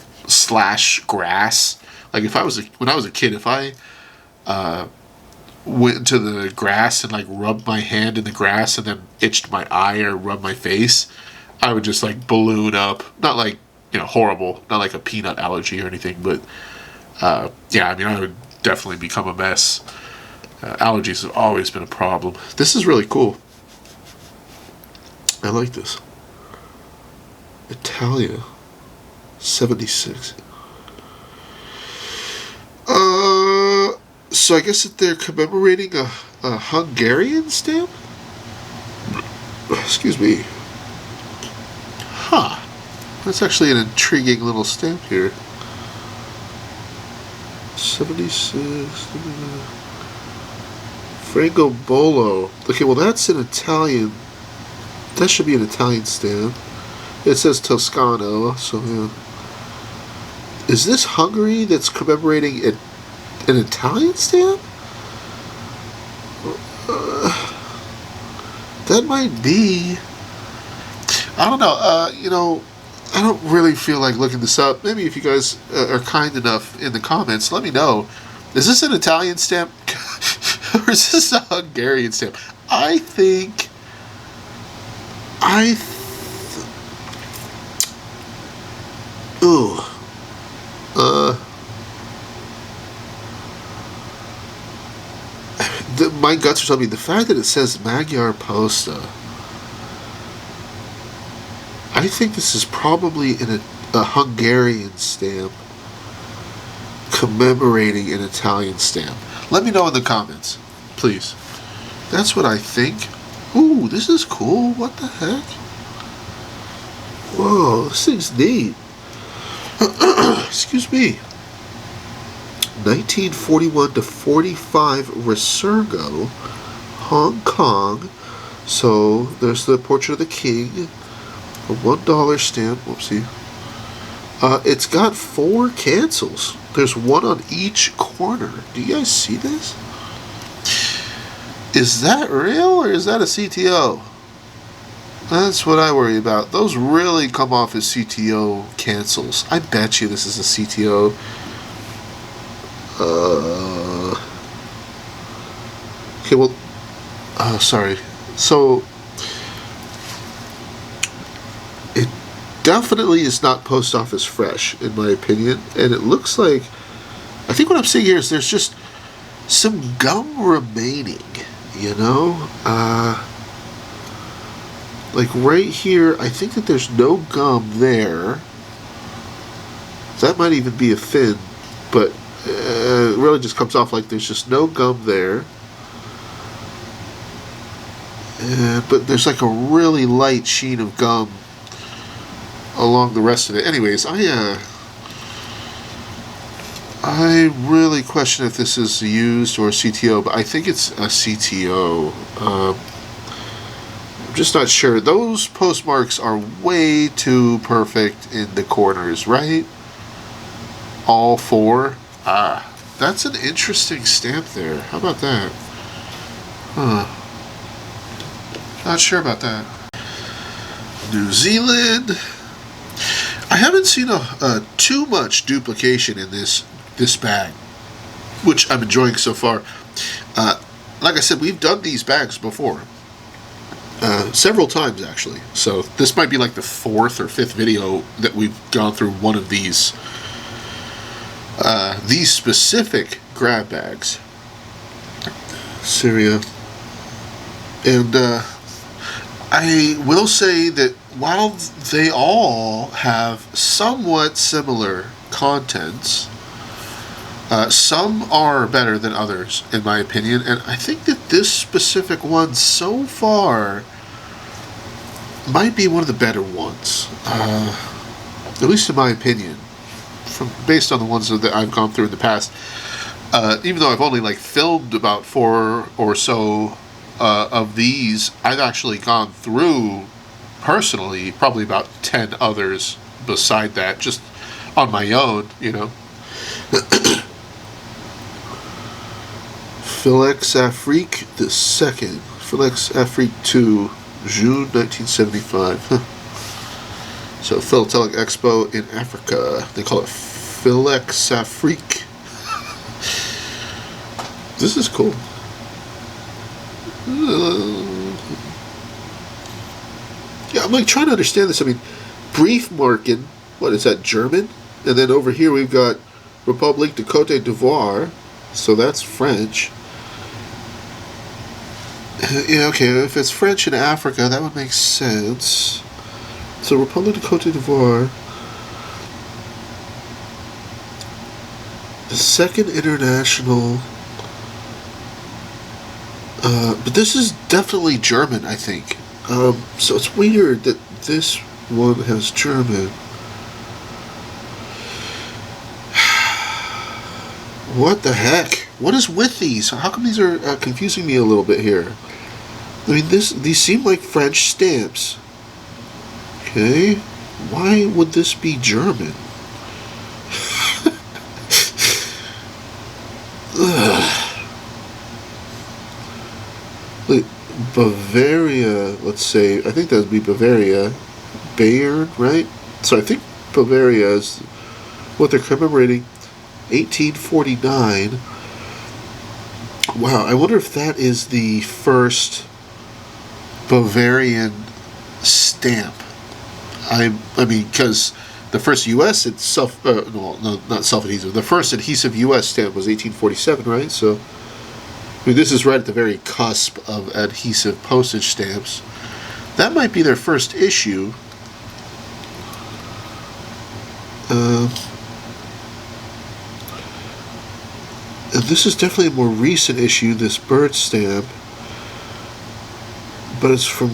A: / grass. Like, when I was a kid, if I went into the grass and, like, rubbed my hand in the grass and then itched my eye or rubbed my face, I would just, like, balloon up. Not like, horrible, not like a peanut allergy or anything, but yeah, I mean, I would definitely become a mess. Allergies have always been a problem. This is really cool. I like this. Italia 76. So I guess that they're commemorating a Hungarian stamp? Excuse me. Huh. That's actually an intriguing little stamp here. 76. Frangobolo. Okay, well, that's an Italian. That should be an Italian stamp. It says Toscano, so yeah. Is this Hungary that's commemorating an Italian stamp? That might be. I don't know. I don't really feel like looking this up. Maybe if you guys are kind enough in the comments, let me know. Is this an Italian stamp? Or is this a Hungarian stamp? I think. Ooh. My guts are telling me the fact that it says Magyar Posta. I think this is probably a Hungarian stamp commemorating an Italian stamp. Let me know in the comments, please. That's what I think. Ooh, this is cool. What the heck? Whoa, this thing's neat. Excuse me. 1941 to 45 Resurgo, Hong Kong. So there's the portrait of the king. A $1 stamp. Whoopsie. It's got 4 cancels. There's one on each corner. Do you guys see this? Is that real or is that a CTO? That's what I worry about. Those really come off as CTO cancels. I bet you this is a CTO. Okay, well, sorry. So, it definitely is not post office fresh, in my opinion. And it looks like, I think what I'm seeing here is there's just some gum remaining, you know? Like right here, I think that there's no gum there. That might even be a fin, but it really just comes off like there's just no gum there. But there's like a really light sheen of gum along the rest of it. Anyways, I really question if this is used or CTO, but I think it's a CTO. I'm just not sure. Those postmarks are way too perfect in the corners, right? All four. That's an interesting stamp there. How about that? Not sure about that. New Zealand. I haven't seen too much duplication in this bag, which I'm enjoying so far. Like I said, we've done these bags before. Several times actually. So this might be like the 4th or 5th video that we've gone through one of these specific grab bags. Syria. And I will say that while they all have somewhat similar contents, some are better than others, in my opinion, and I think that this specific one so far might be one of the better ones, at least in my opinion, based on the ones that I've gone through in the past. Even though I've only filmed about 4 or so of these, I've actually gone through personally probably about 10 others beside that, just on my own, you know. Philex Afrique II. Philex Afrique II, June 1975. So, Philatelic Expo in Africa. They call it Philex Afrique. This is cool. Yeah, I'm trying to understand this. I mean, Briefmarken, what is that, German? And then over here we've got République de Côte d'Ivoire, so that's French. Yeah, okay, if it's French in Africa, that would make sense. So, République de Côte d'Ivoire. The Second International. But this is definitely German, I think. So it's weird that this one has German. What the heck? What is with these? How come these are confusing me a little bit here? I mean, these seem like French stamps. Okay, why would this be German? Wait, Bavaria, let's say, I think that would be Bavaria. Bayern, right? So I think Bavaria is what they're commemorating. 1849. Wow, I wonder if that is the first Bavarian stamp. I mean, because the first U.S. not self-adhesive. The first adhesive U.S. stamp was 1847, right? So, I mean, this is right at the very cusp of adhesive postage stamps. That might be their first issue. And this is definitely a more recent issue, this bird stamp. But it's from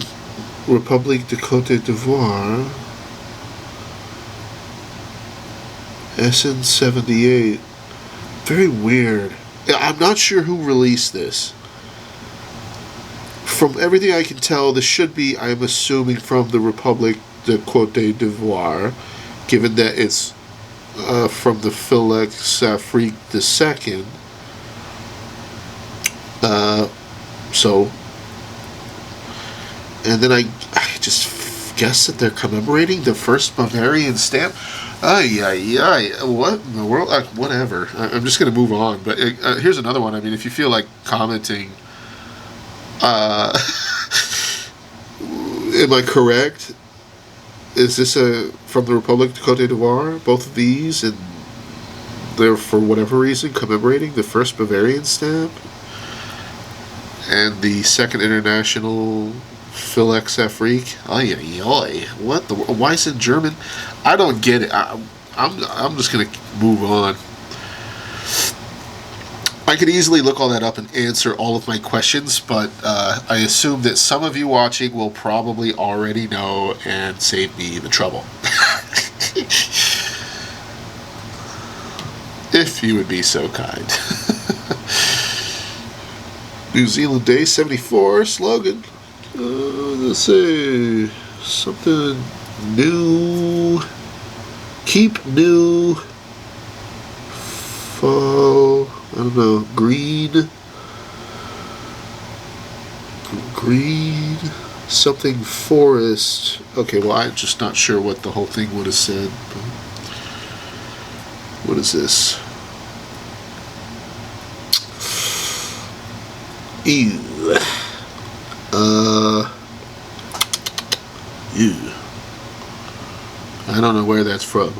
A: République de Côte d'Ivoire. SN78. Very weird. I'm not sure who released this. From everything I can tell, this should be, I'm assuming, from the République de Côte d'Ivoire, given that it's from the Philex Afrique II. So, and then I just guess that they're commemorating the first Bavarian stamp. What in the world? Whatever. I'm just going to move on. But here's another one. I mean, if you feel like commenting, am I correct? Is this from the Republic de Cote d'Ivoire? Both of these, and they're, for whatever reason, commemorating the first Bavarian stamp and the second international Philex Afrique. What the? Why is it German? I don't get it. I'm just gonna move on. I could easily look all that up and answer all of my questions, but I assume that some of you watching will probably already know and save me the trouble. If you would be so kind. New Zealand Day 74 slogan. Let's say something new. Keep new. Fall. I don't know. Green. Something forest. Okay, well, I'm just not sure what the whole thing would have said. But what is this? Ew. Ew. I don't know where that's from.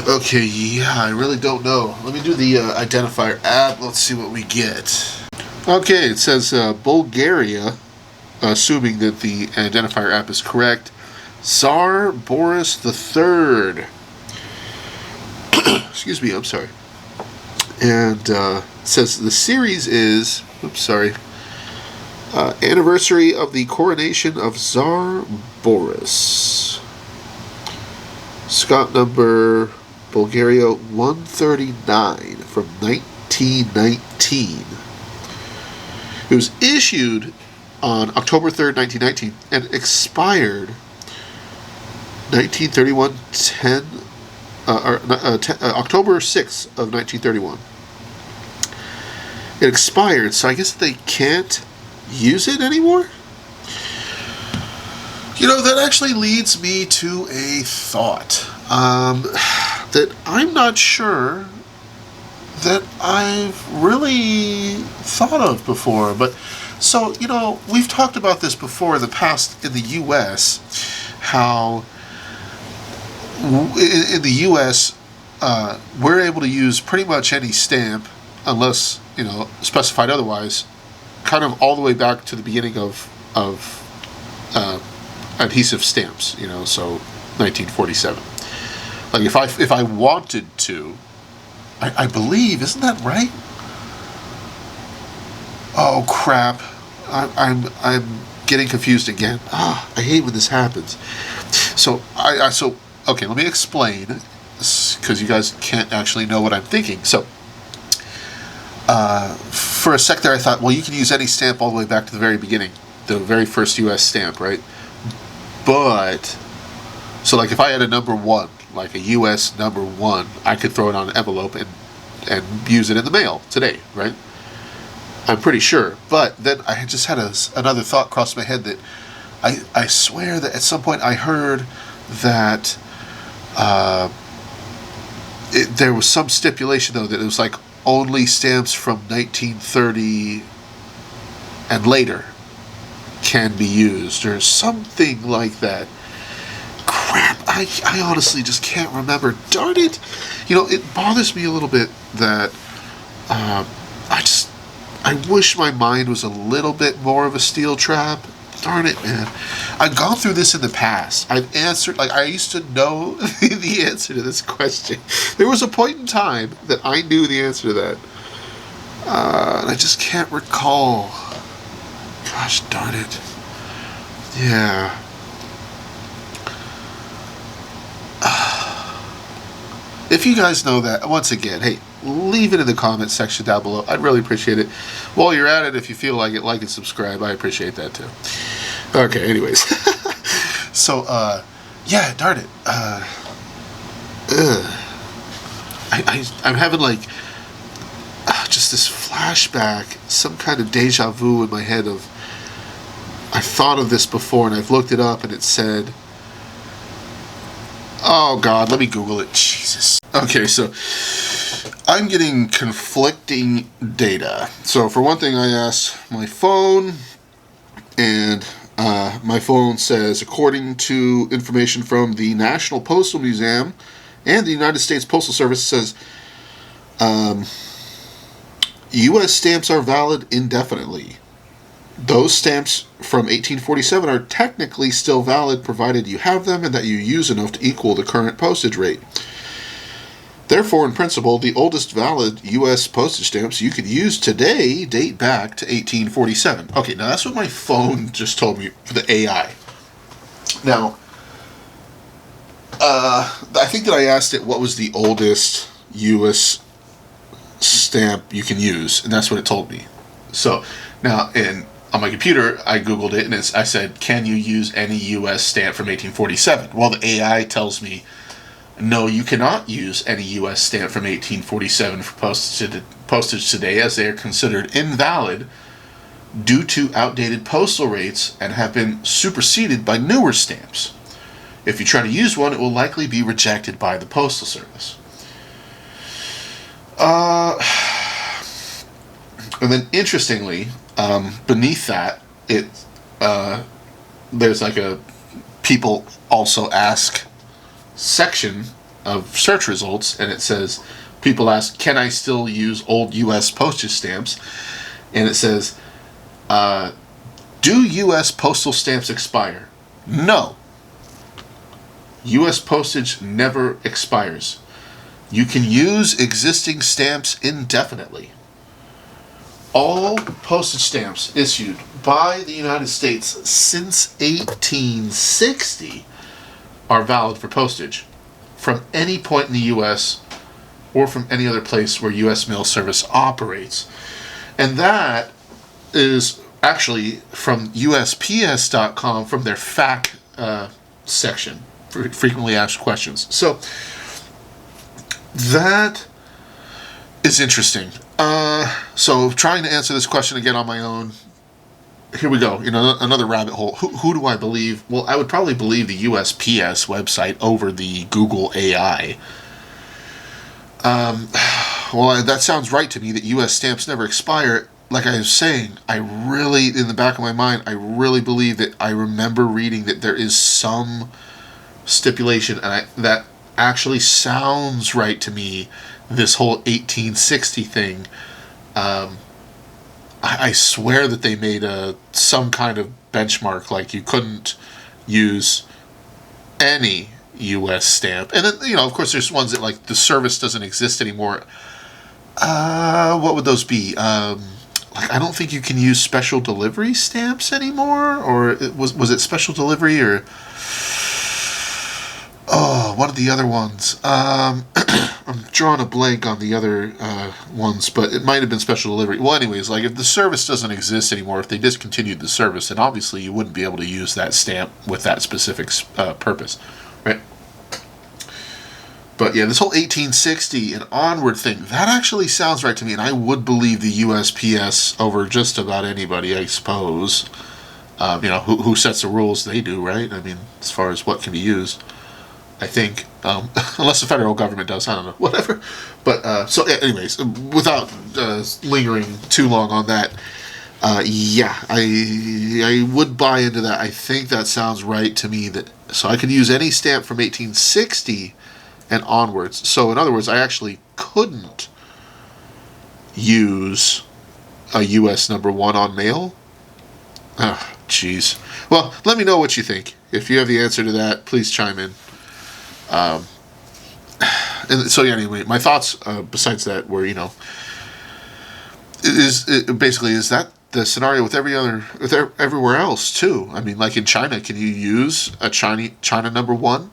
A: Okay, yeah, I really don't know. Let me do the identifier app. Let's see what we get. Okay, it says Bulgaria, assuming that the identifier app is correct. Tsar Boris III. Excuse me, I'm sorry. And it says the series is, anniversary of the coronation of Tsar Boris. Scott number Bulgaria 139 from 1919. It was issued on October 3rd, 1919 and expired 1931 October 6th of 1931. It expired, so I guess they can't use it anymore? You know, that actually leads me to a thought that I'm not sure that I've really thought of before. But, so, you know, we've talked about this before in the past in the U.S., how in the U.S., we're able to use pretty much any stamp, unless, you know, specified otherwise, kind of all the way back to the beginning of adhesive stamps, you know, so 1947. Like if I wanted to, I believe, isn't that right? Oh crap, I'm getting confused again. I hate when this happens. So okay, let me explain, because you guys can't actually know what I'm thinking. So for a sec there I thought, well, you can use any stamp all the way back to the very beginning, the very first US stamp, right? But, so like if I had a number 1, like a US number 1, I could throw it on an envelope and use it in the mail today, right? I'm pretty sure. But then I just had another thought cross my head that I swear that at some point I heard that there was some stipulation, though, that it was like only stamps from 1930 and later can be used, or something like that. Crap, I honestly just can't remember. Darn it. You know, it bothers me a little bit that I wish my mind was a little bit more of a steel trap. Darn it, man. I've gone through this in the past. I've answered, like, I used to know the answer to this question. There was a point in time that I knew the answer to that. And I just can't recall. Gosh darn it. Yeah. If you guys know that, once again, hey, leave it in the comments section down below. I'd really appreciate it. While you're at it, if you feel like it, like and subscribe. I appreciate that too. Okay, anyways. So, yeah, darn it. I'm having like just this flashback, some kind of deja vu in my head of, I thought of this before and I've looked it up and it said, oh God, let me Google it. Jesus. Okay, so I'm getting conflicting data. So for one thing, I asked my phone, and my phone says, according to information from the National Postal Museum and the United States Postal Service, says U.S. stamps are valid indefinitely. Those stamps from 1847 are technically still valid provided you have them and that you use enough to equal the current postage rate. Therefore, in principle, the oldest valid U.S. postage stamps you could use today date back to 1847. Okay, now that's what my phone just told me for the AI. Now, I think that I asked it what was the oldest U.S. stamp you can use, and that's what it told me. So, now, on my computer, I Googled it, and I said, can you use any U.S. stamp from 1847? Well, the AI tells me, no, you cannot use any U.S. stamp from 1847 for postage today, as they are considered invalid due to outdated postal rates and have been superseded by newer stamps. If you try to use one, it will likely be rejected by the Postal Service. And then, interestingly, beneath that, there's like a people also ask section of search results, and it says, people ask, can I still use old U.S. postage stamps? And it says, do U.S. postal stamps expire? No. U.S. postage never expires. You can use existing stamps indefinitely. All postage stamps issued by the United States since 1860 are valid for postage from any point in the U.S. or from any other place where U.S. Mail Service operates. And that is actually from USPS.com, from their FAQ section, for frequently asked questions. So that is interesting. So trying to answer this question again on my own, here we go, another rabbit hole. Who do I believe? Well, I would probably believe the USPS website over the Google AI. Well, that sounds right to me, that U.S. stamps never expire. Like I was saying, I really, in the back of my mind, I really believe that I remember reading that there is some stipulation, and that actually sounds right to me, this whole 1860 thing. I swear that they made some kind of benchmark, like you couldn't use any U.S. stamp. And then, of course, there's ones that, like, the service doesn't exist anymore. What would those be? Like, I don't think you can use special delivery stamps anymore, or was it special delivery, or one of the other ones. I'm drawing a blank on the other ones, but it might have been special delivery. Well, anyways, like, if the service doesn't exist anymore, if they discontinued the service, then obviously you wouldn't be able to use that stamp with that specific purpose, right? But yeah, this whole 1860 and onward thing, that actually sounds right to me, and I would believe the USPS over just about anybody, I suppose. Who sets the rules? They do, right? I mean, as far as what can be used, I think, unless the federal government does, I don't know, whatever. But, so anyways, without lingering too long on that, yeah, I would buy into that. I think that sounds right to me, so I could use any stamp from 1860 and onwards. So in other words, I actually couldn't use a U.S. number 1 on mail. Ah, jeez. Well, let me know what you think. If you have the answer to that, please chime in. And so, yeah, anyway, my thoughts besides that were, is that the scenario with everywhere else too? I mean, like in China, can you use a China number 1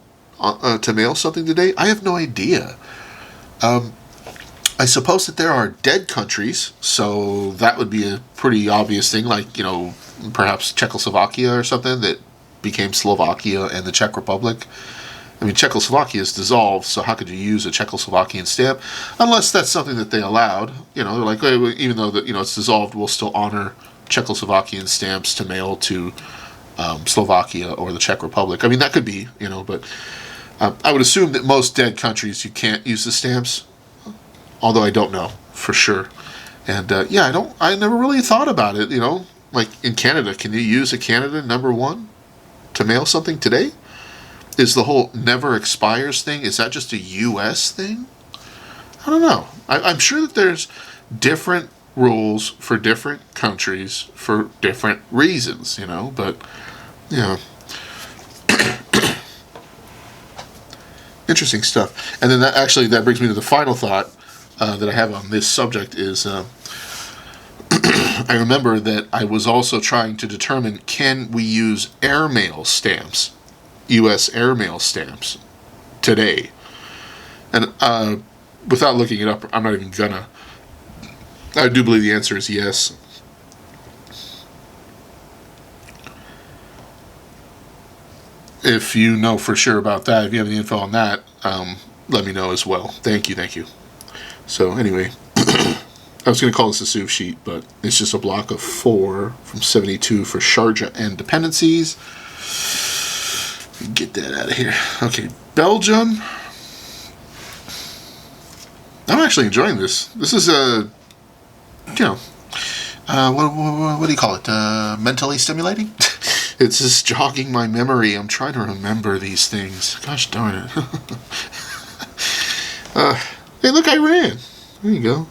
A: to mail something today? I have no idea. I suppose that there are dead countries, so that would be a pretty obvious thing, like, perhaps Czechoslovakia or something that became Slovakia and the Czech Republic, I mean, Czechoslovakia is dissolved, so how could you use a Czechoslovakian stamp? Unless that's something that they allowed. You know, they're like, hey, even though that, you know, it's dissolved, we'll still honor Czechoslovakian stamps to mail to Slovakia or the Czech Republic. I mean, that could be, you know, but I would assume that most dead countries you can't use the stamps, although I don't know for sure. And yeah, I never really thought about it, you know, like in Canada, can you use a Canada #1 to mail something today? Is the whole never expires thing, is that just a US thing? I don't know. I'm sure that there's different rules for different countries for different reasons, you know, but, you know. Interesting stuff. And then that brings me to the final thought that I have on this subject is I remember that I was also trying to determine, can we use airmail stamps, U.S. airmail stamps, today? And without looking it up, I'm not even gonna. I do believe the answer is yes. If you know for sure about that, if you have any info on that, let me know as well. Thank you. So anyway, I was going to call this a SUV sheet, but it's just a block of 4 from 72 for Sharjah and dependencies. Get that out of here. Okay, Belgium. I'm actually enjoying this. This is a, you know, what do you call it? Mentally stimulating? It's just jogging my memory. I'm trying to remember these things. Gosh darn it. Hey, look, Iran. There you go.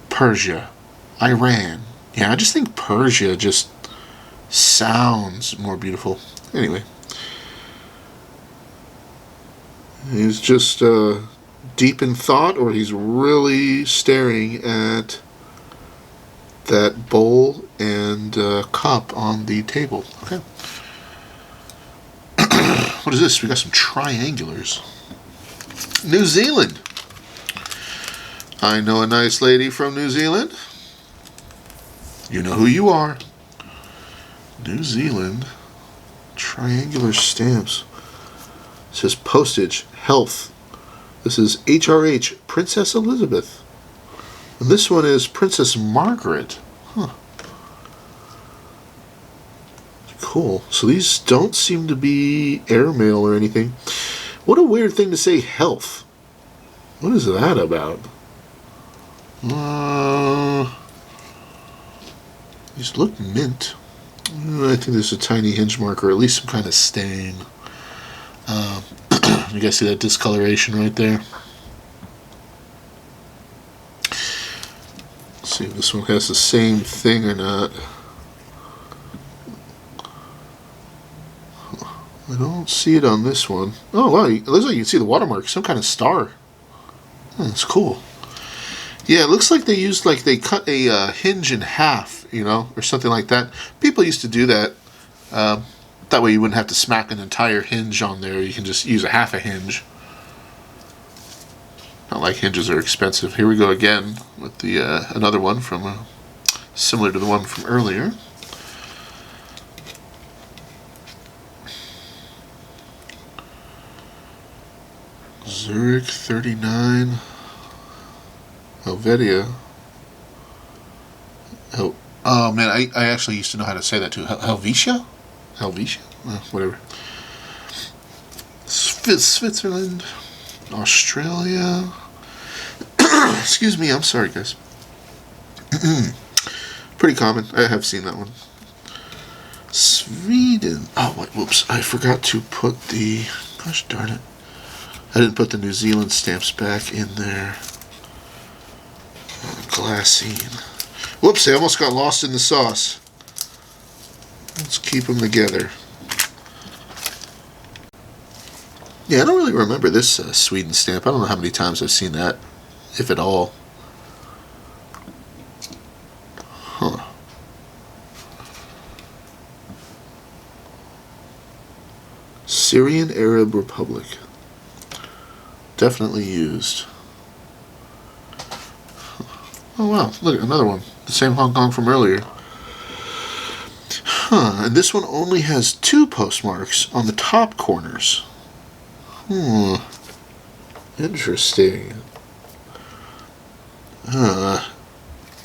A: Persia. Iran. Yeah, I just think Persia just sounds more beautiful. Anyway. He's just deep in thought, or he's really staring at that bowl and cup on the table. Okay. What is this? We got some triangulars. New Zealand. I know a nice lady from New Zealand. You know who you are. New Zealand. Triangular stamps. It says postage. Health. This is HRH. Princess Elizabeth. And this one is Princess Margaret. Huh. Cool. So these don't seem to be airmail or anything. What a weird thing to say, health. What is that about? These look mint. I think there's a tiny hinge mark, or at least some kind of stain. You guys see that discoloration right there? Let's see if this one has the same thing or not. I don't see it on this one. Oh wow, it looks like you can see the watermark, some kind of star. That's cool. Yeah, it looks like they cut a hinge in half, you know, or something like that. People used to do that. That way you wouldn't have to smack an entire hinge on there. You can just use a half a hinge. Not like hinges are expensive. Here we go again with the another one from similar to the one from earlier. Zurich 39. Helvetia. Oh man, I actually used to know how to say that too. Helvetia? Helvetia? Whatever. Switzerland. Australia. Excuse me, I'm sorry guys. Pretty common. I have seen that one. Sweden. Oh, what? Whoops. I forgot to put the... Gosh darn it. I didn't put the New Zealand stamps back in there. Glassine. Whoops, they almost got lost in the sauce. Let's keep them together. Yeah, I don't really remember this Sweden stamp. I don't know how many times I've seen that, if at all. Huh. Syrian Arab Republic. Definitely used. Oh wow, look, another one. The same Hong Kong from earlier. Huh, and this one only has 2 postmarks on the top corners. Interesting. That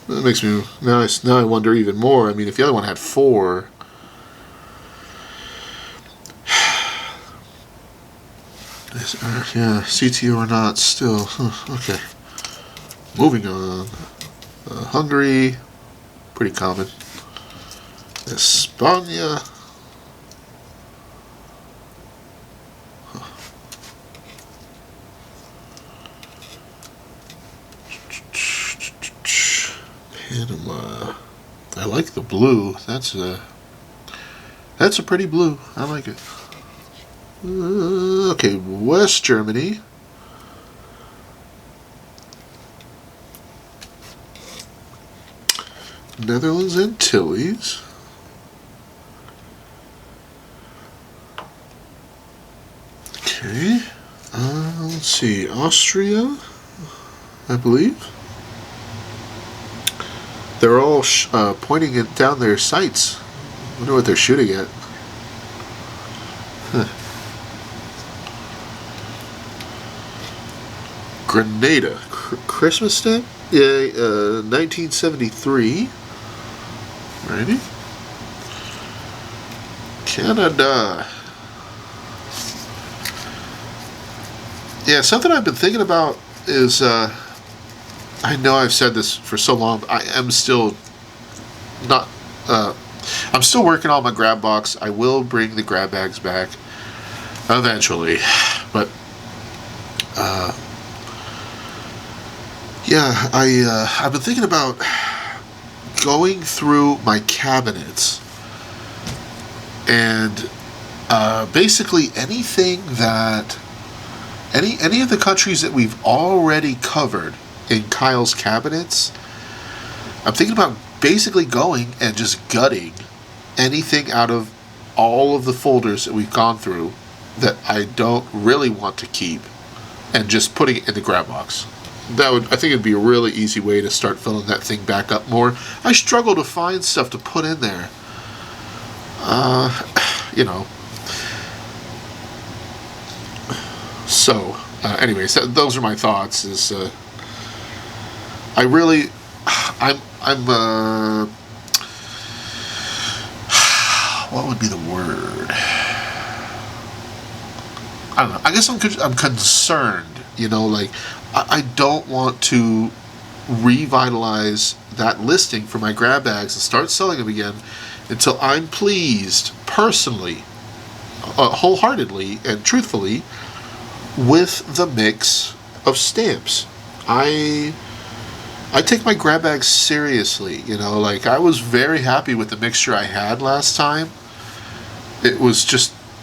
A: makes me now I wonder even more. I mean, if the other one had 4, yeah, CTO or not, still. Okay. Moving on. Hungary, pretty common. España. Panama. I like the blue. That's a pretty blue. I like it. Okay, West Germany. Netherlands Antilles. Okay. Let's see. Austria, I believe. They're all pointing it down their sights. I wonder what they're shooting at. Huh. Grenada. Christmas stamp? Yeah, 1973. Righty. Canada. Yeah, something I've been thinking about is, I know I've said this for so long, but I am still not, I'm still working on my grab box. I will bring the grab bags back eventually, but, yeah, I've been thinking about going through my cabinets and basically anything that any of the countries that we've already covered in Kyle's cabinets. I'm thinking about basically going and just gutting anything out of all of the folders that we've gone through that I don't really want to keep and just putting it in the grab box. I think it'd be a really easy way to start filling that thing back up more. I struggle to find stuff to put in there. You know. So, anyways, those are my thoughts. I'm what would be the word? I don't know. I guess I'm concerned. You know, like I don't want to revitalize that listing for my grab bags and start selling them again until I'm pleased personally, wholeheartedly and truthfully with the mix of stamps. I take my grab bags seriously, you know, like I was very happy with the mixture I had last time. It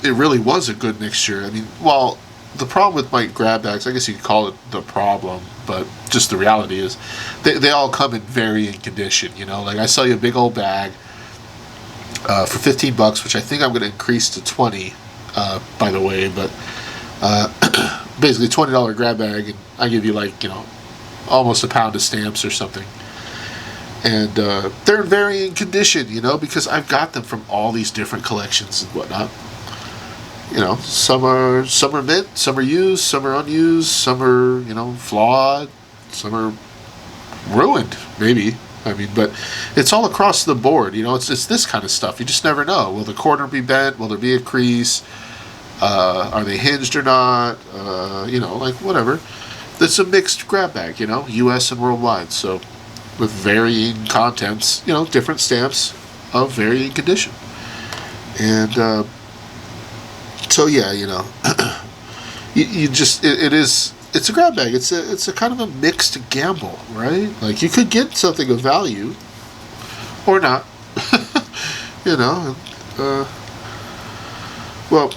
A: really was a good mixture. I mean, well, the problem with my grab bags, I guess you could call it the problem, but just the reality is they all come in varying condition, you know, like I sell you a big old bag for $15, which I think I'm going to increase to 20, by the way, but basically $20 grab bag, and I give you like, you know, almost a pound of stamps or something. And they're in varying condition, you know, because I've got them from all these different collections and whatnot. You know, some are mint, some are used, some are unused, some are, you know, flawed, some are ruined, maybe. I mean, but it's all across the board, you know, it's this kind of stuff. You just never know. Will the corner be bent? Will there be a crease? Are they hinged or not? You know, like whatever. It's a mixed grab bag, you know, US and worldwide. So with varying contents, you know, different stamps of varying condition. And so yeah, you know, it's a grab bag. It's a kind of a mixed gamble, right? Like you could get something of value or not, you know. Well,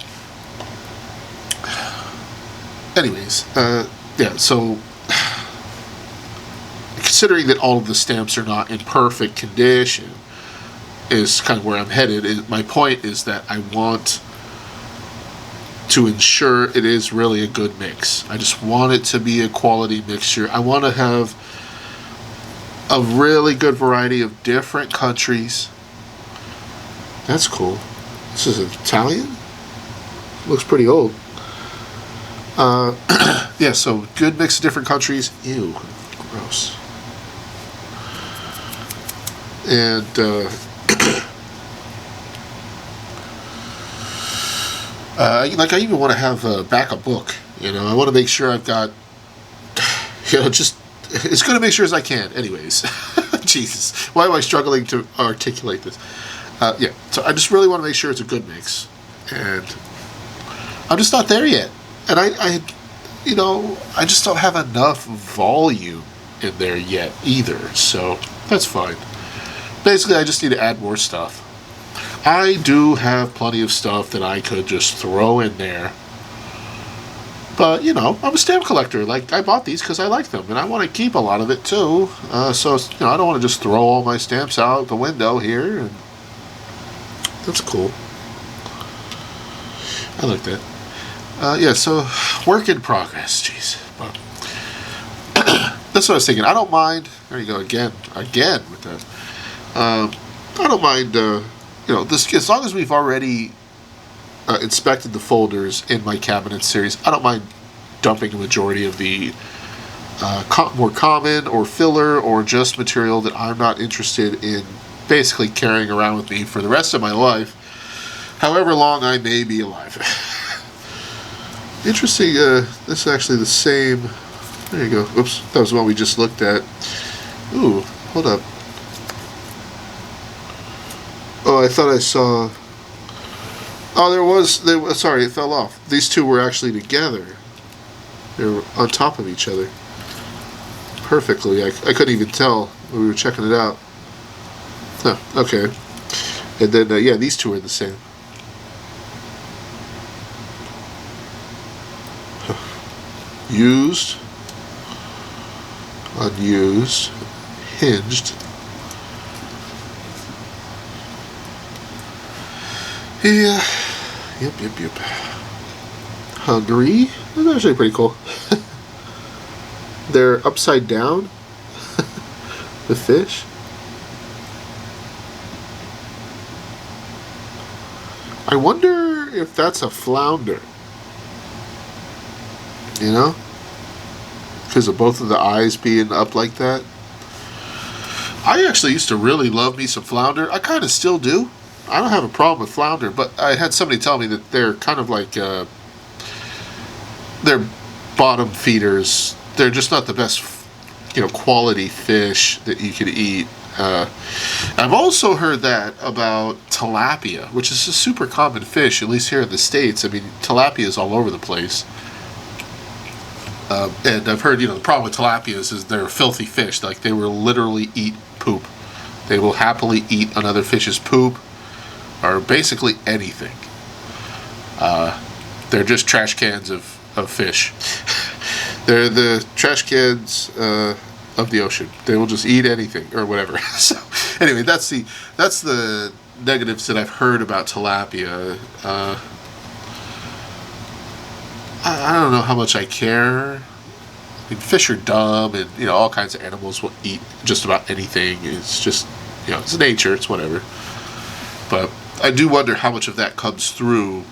A: anyways, yeah, so considering that all of the stamps are not in perfect condition is kind of where I'm headed. My point is that I want to ensure it is really a good mix. I just want it to be a quality mixture. I want to have a really good variety of different countries. That's cool. This is Italian? Looks pretty old. Yeah, so good mix of different countries. Ew, gross. And like I even want to have a backup book. You know, I want to make sure I've got, you know, just as good a make sure as I can. Anyways, Jesus, why am I struggling to articulate this? Yeah, so I just really want to make sure it's a good mix, and I'm just not there yet. And I you know, I just don't have enough volume in there yet either. So that's fine. Basically, I just need to add more stuff. I do have plenty of stuff that I could just throw in there. But, you know, I'm a stamp collector. Like, I bought these because I like them, and I want to keep a lot of it, too. So, you know, I don't want to just throw all my stamps out the window here. And that's cool. I like that. Yeah, so, work in progress. Jeez. But that's what I was thinking. I don't mind. There you go, again with that. I don't mind, you know, this, as long as we've already inspected the folders in my cabinet series, I don't mind dumping a majority of the more common or filler or just material that I'm not interested in basically carrying around with me for the rest of my life, however long I may be alive. Interesting, this is actually the same, there you go, oops, that was the one we just looked at. Ooh, hold up. Oh, I thought I saw... Oh, there was... Sorry, it fell off. These two were actually together. They were on top of each other. Perfectly. I couldn't even tell when we were checking it out. Huh, okay. And then, yeah, these two are the same. Used. Unused. Hinged. Yeah, yep. Hungry. That's actually pretty cool. They're upside down. The fish. I wonder if that's a flounder. You know? Because of both of the eyes being up like that. I actually used to really love me some flounder. I kind of still do. I don't have a problem with flounder, but I had somebody tell me that they're kind of like, they're bottom feeders. They're just not the best, you know, quality fish that you could eat. I've also heard that about tilapia, which is a super common fish, at least here in the States. I mean, tilapia is all over the place. And I've heard, you know, the problem with tilapias is they're filthy fish. Like, they will literally eat poop. They will happily eat another fish's poop. Or basically anything. They're just trash cans of fish. They're the trash cans of the ocean. They will just eat anything or whatever. So anyway, that's the negatives that I've heard about tilapia. I don't know how much I care. I mean, fish are dumb, and you know, all kinds of animals will eat just about anything. It's just, you know, it's nature. It's whatever. But I do wonder how much of that comes through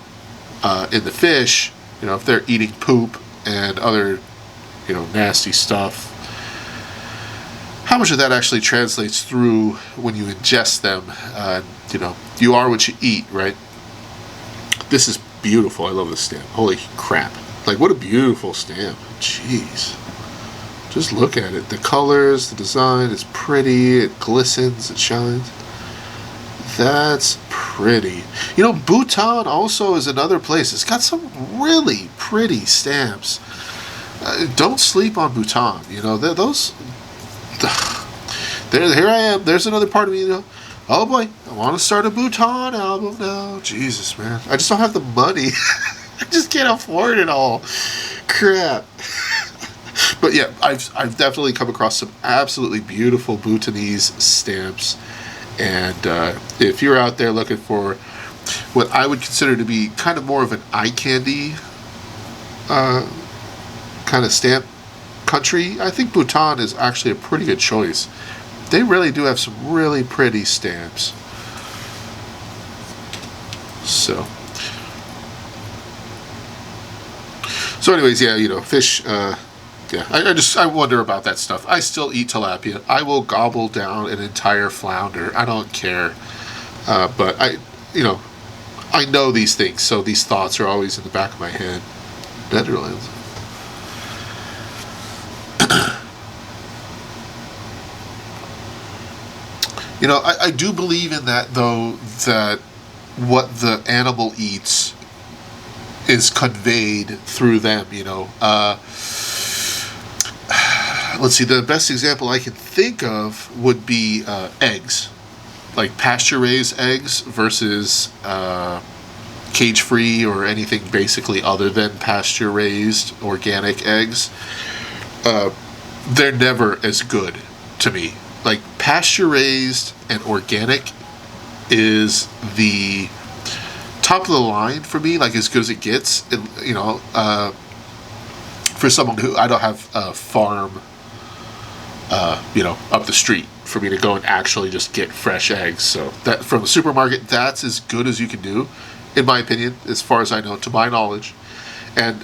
A: in the fish, you know, if they're eating poop and other, you know, nasty stuff. How much of that actually translates through when you ingest them? You know, you are what you eat, right? This is beautiful. I love this stamp. Holy crap. Like, what a beautiful stamp. Jeez. Just look at it. The colors, the design, it's pretty. It glistens, it shines. That's pretty. You know, Bhutan also is another place. It's got some really pretty stamps. Don't sleep on Bhutan. You know, those... Here I am. There's another part of me, you know. Oh boy, I want to start a Bhutan album now. Jesus, man. I just don't have the money. I just can't afford it all. Crap. But yeah, I've definitely come across some absolutely beautiful Bhutanese stamps. And if you're out there looking for what I would consider to be kind of more of an eye candy kind of stamp country, I think Bhutan is actually a pretty good choice. They really do have some really pretty stamps. So anyways, yeah, you know, fish, yeah, I wonder about that stuff. I still eat tilapia. I will gobble down an entire flounder. I don't care. But you know, I know these things, so these thoughts are always in the back of my head. Netherlands. You know, I do believe in that, though, that what the animal eats is conveyed through them, you know. Let's see, the best example I can think of would be eggs. Like pasture-raised eggs versus cage-free or anything basically other than pasture-raised organic eggs. They're never as good to me. Like pasture-raised and organic is the top of the line for me, like as good as it gets. You know, for someone who, I don't have a farm, you know, up the street for me to go and actually just get fresh eggs. So that from the supermarket, that's as good as you can do, in my opinion, as far as I know, to my knowledge. And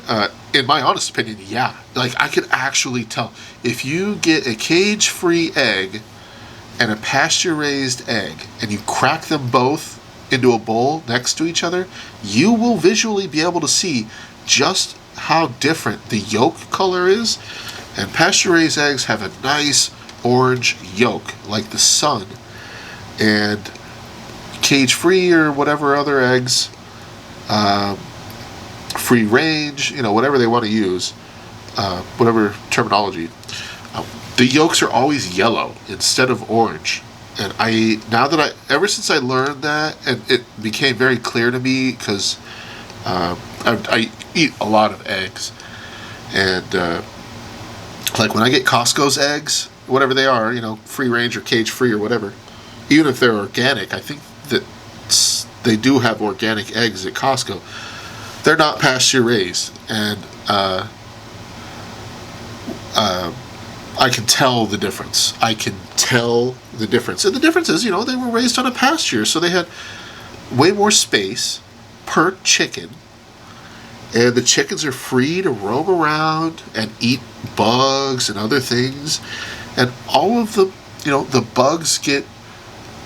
A: in my honest opinion, yeah, like I could actually tell if you get a cage-free egg and a pasture-raised egg and you crack them both into a bowl next to each other, you will visually be able to see just how different the yolk color is. And pasture-raised eggs have a nice orange yolk like the sun, and cage-free or whatever other eggs, free range, you know, whatever they want to use, whatever terminology, the yolks are always yellow instead of orange. And ever since I learned that, and it became very clear to me, because I eat a lot of eggs, and like when I get Costco's eggs, whatever they are, you know, free range or cage free or whatever, even if they're organic, I think that they do have organic eggs at Costco. They're not pasture raised, and I can tell the difference. I can tell the difference. And the difference is, you know, they were raised on a pasture, so they had way more space per chicken. And the chickens are free to roam around and eat bugs and other things. And all of the, you know, the bugs get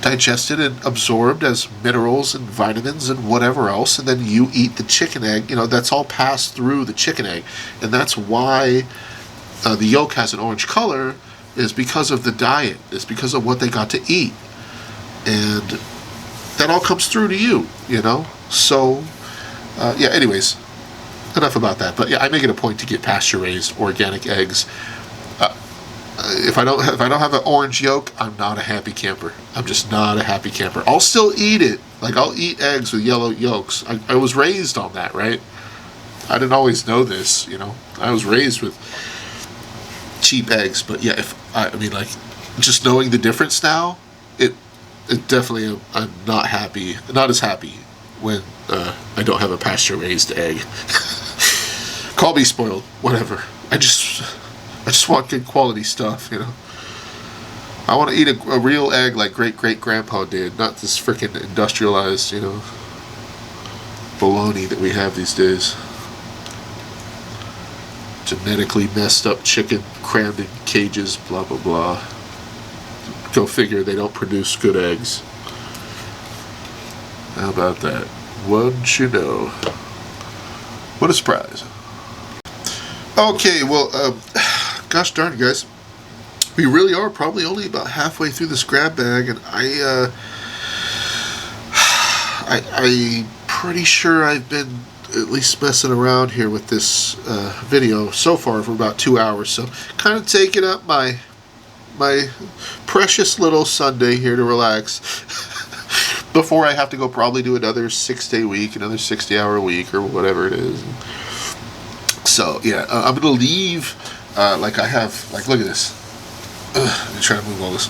A: digested and absorbed as minerals and vitamins and whatever else. And then you eat the chicken egg. You know, that's all passed through the chicken egg. And that's why the yolk has an orange color, is because of the diet. It's because of what they got to eat. And that all comes through to you, you know. So, yeah, anyways, enough about that. But yeah, I make it a point to get pasture-raised organic eggs. If I don't have an orange yolk, I'm not a happy camper. I'm just not a happy camper. I'll still eat it. Like, I'll eat eggs with yellow yolks. I was raised on that, right? I didn't always know this, you know. I was raised with cheap eggs, but yeah, I mean, like, just knowing the difference now, it definitely, I'm not happy, not as happy when I don't have a pasture-raised egg. Call me spoiled, whatever. I just want good quality stuff, you know. I want to eat a real egg like great-great-grandpa did, not this freaking industrialized, you know, baloney that we have these days. Genetically messed up chicken crammed in cages, blah, blah, blah. Go figure, they don't produce good eggs. How about that? Wouldn't you know? What a surprise. Okay, well, gosh darn it, guys. We really are probably only about halfway through this grab bag, and I'm pretty sure I've been at least messing around here with this video so far for about 2 hours, so kind of taking up my precious little Sunday here to relax before I have to go probably do another 6-day week, another 60-hour week, or whatever it is. So yeah, I'm gonna leave like I have, like, look at this. Let me try to move all this.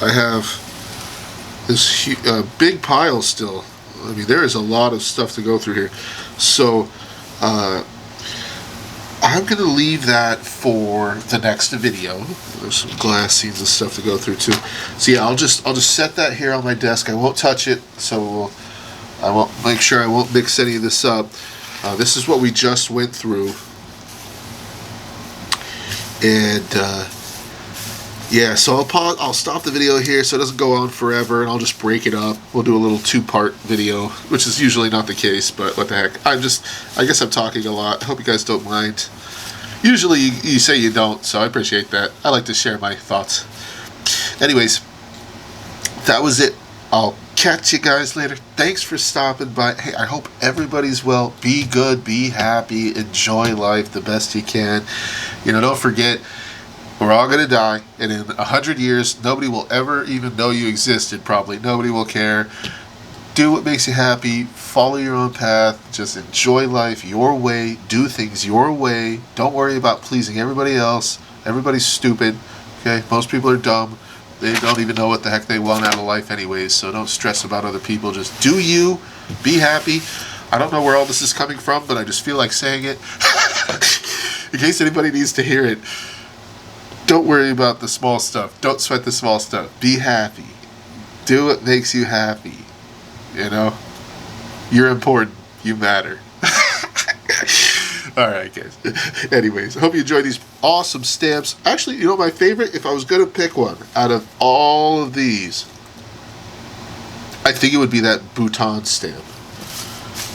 A: I have this big pile still. I mean, there is a lot of stuff to go through here. So, I'm going to leave that for the next video. There's some glass scenes and stuff to go through too. So yeah, I'll just set that here on my desk. I won't touch it, so I won't make sure I won't mix any of this up. This is what we just went through. And yeah, so I'll stop the video here so it doesn't go on forever, and I'll just break it up. We'll do a little 2-part video, which is usually not the case, but what the heck. I guess I'm talking a lot. I hope you guys don't mind. Usually you say you don't, so I appreciate that. I like to share my thoughts. Anyways, that was it. I'll catch you guys later. Thanks for stopping by. Hey, I hope everybody's well. Be good, be happy, enjoy life the best you can. Don't forget, we're all going to die, and in 100 years, nobody will ever even know you existed, probably. Nobody will care. Do what makes you happy. Follow your own path. Just enjoy life your way. Do things your way. Don't worry about pleasing everybody else. Everybody's stupid. Okay? Most people are dumb. They don't even know what the heck they want out of life anyways, so don't stress about other people. Just do you. Be happy. I don't know where all this is coming from, but I just feel like saying it. In case anybody needs to hear it. Don't worry about the small stuff. Don't sweat the small stuff. Be happy. Do what makes you happy. You're important. You matter. Alright, guys. Anyways, I hope you enjoyed these awesome stamps. Actually, my favorite, if I was going to pick one out of all of these, I think it would be that Bhutan stamp.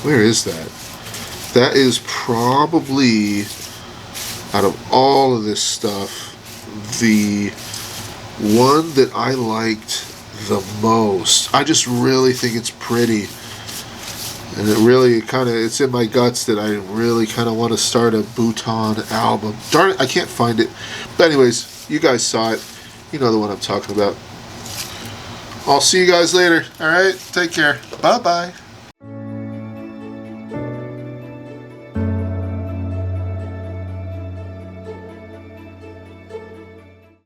A: Where is that? That is probably, out of all of this stuff, the one that I liked the most. I just really think it's pretty, and it really it's in my guts that I really kind of want to start a Bhutan album. Darn it, I can't find it. But anyways, you guys saw it. You know the one I'm talking about. I'll see you guys later. Alright, take care. Bye bye.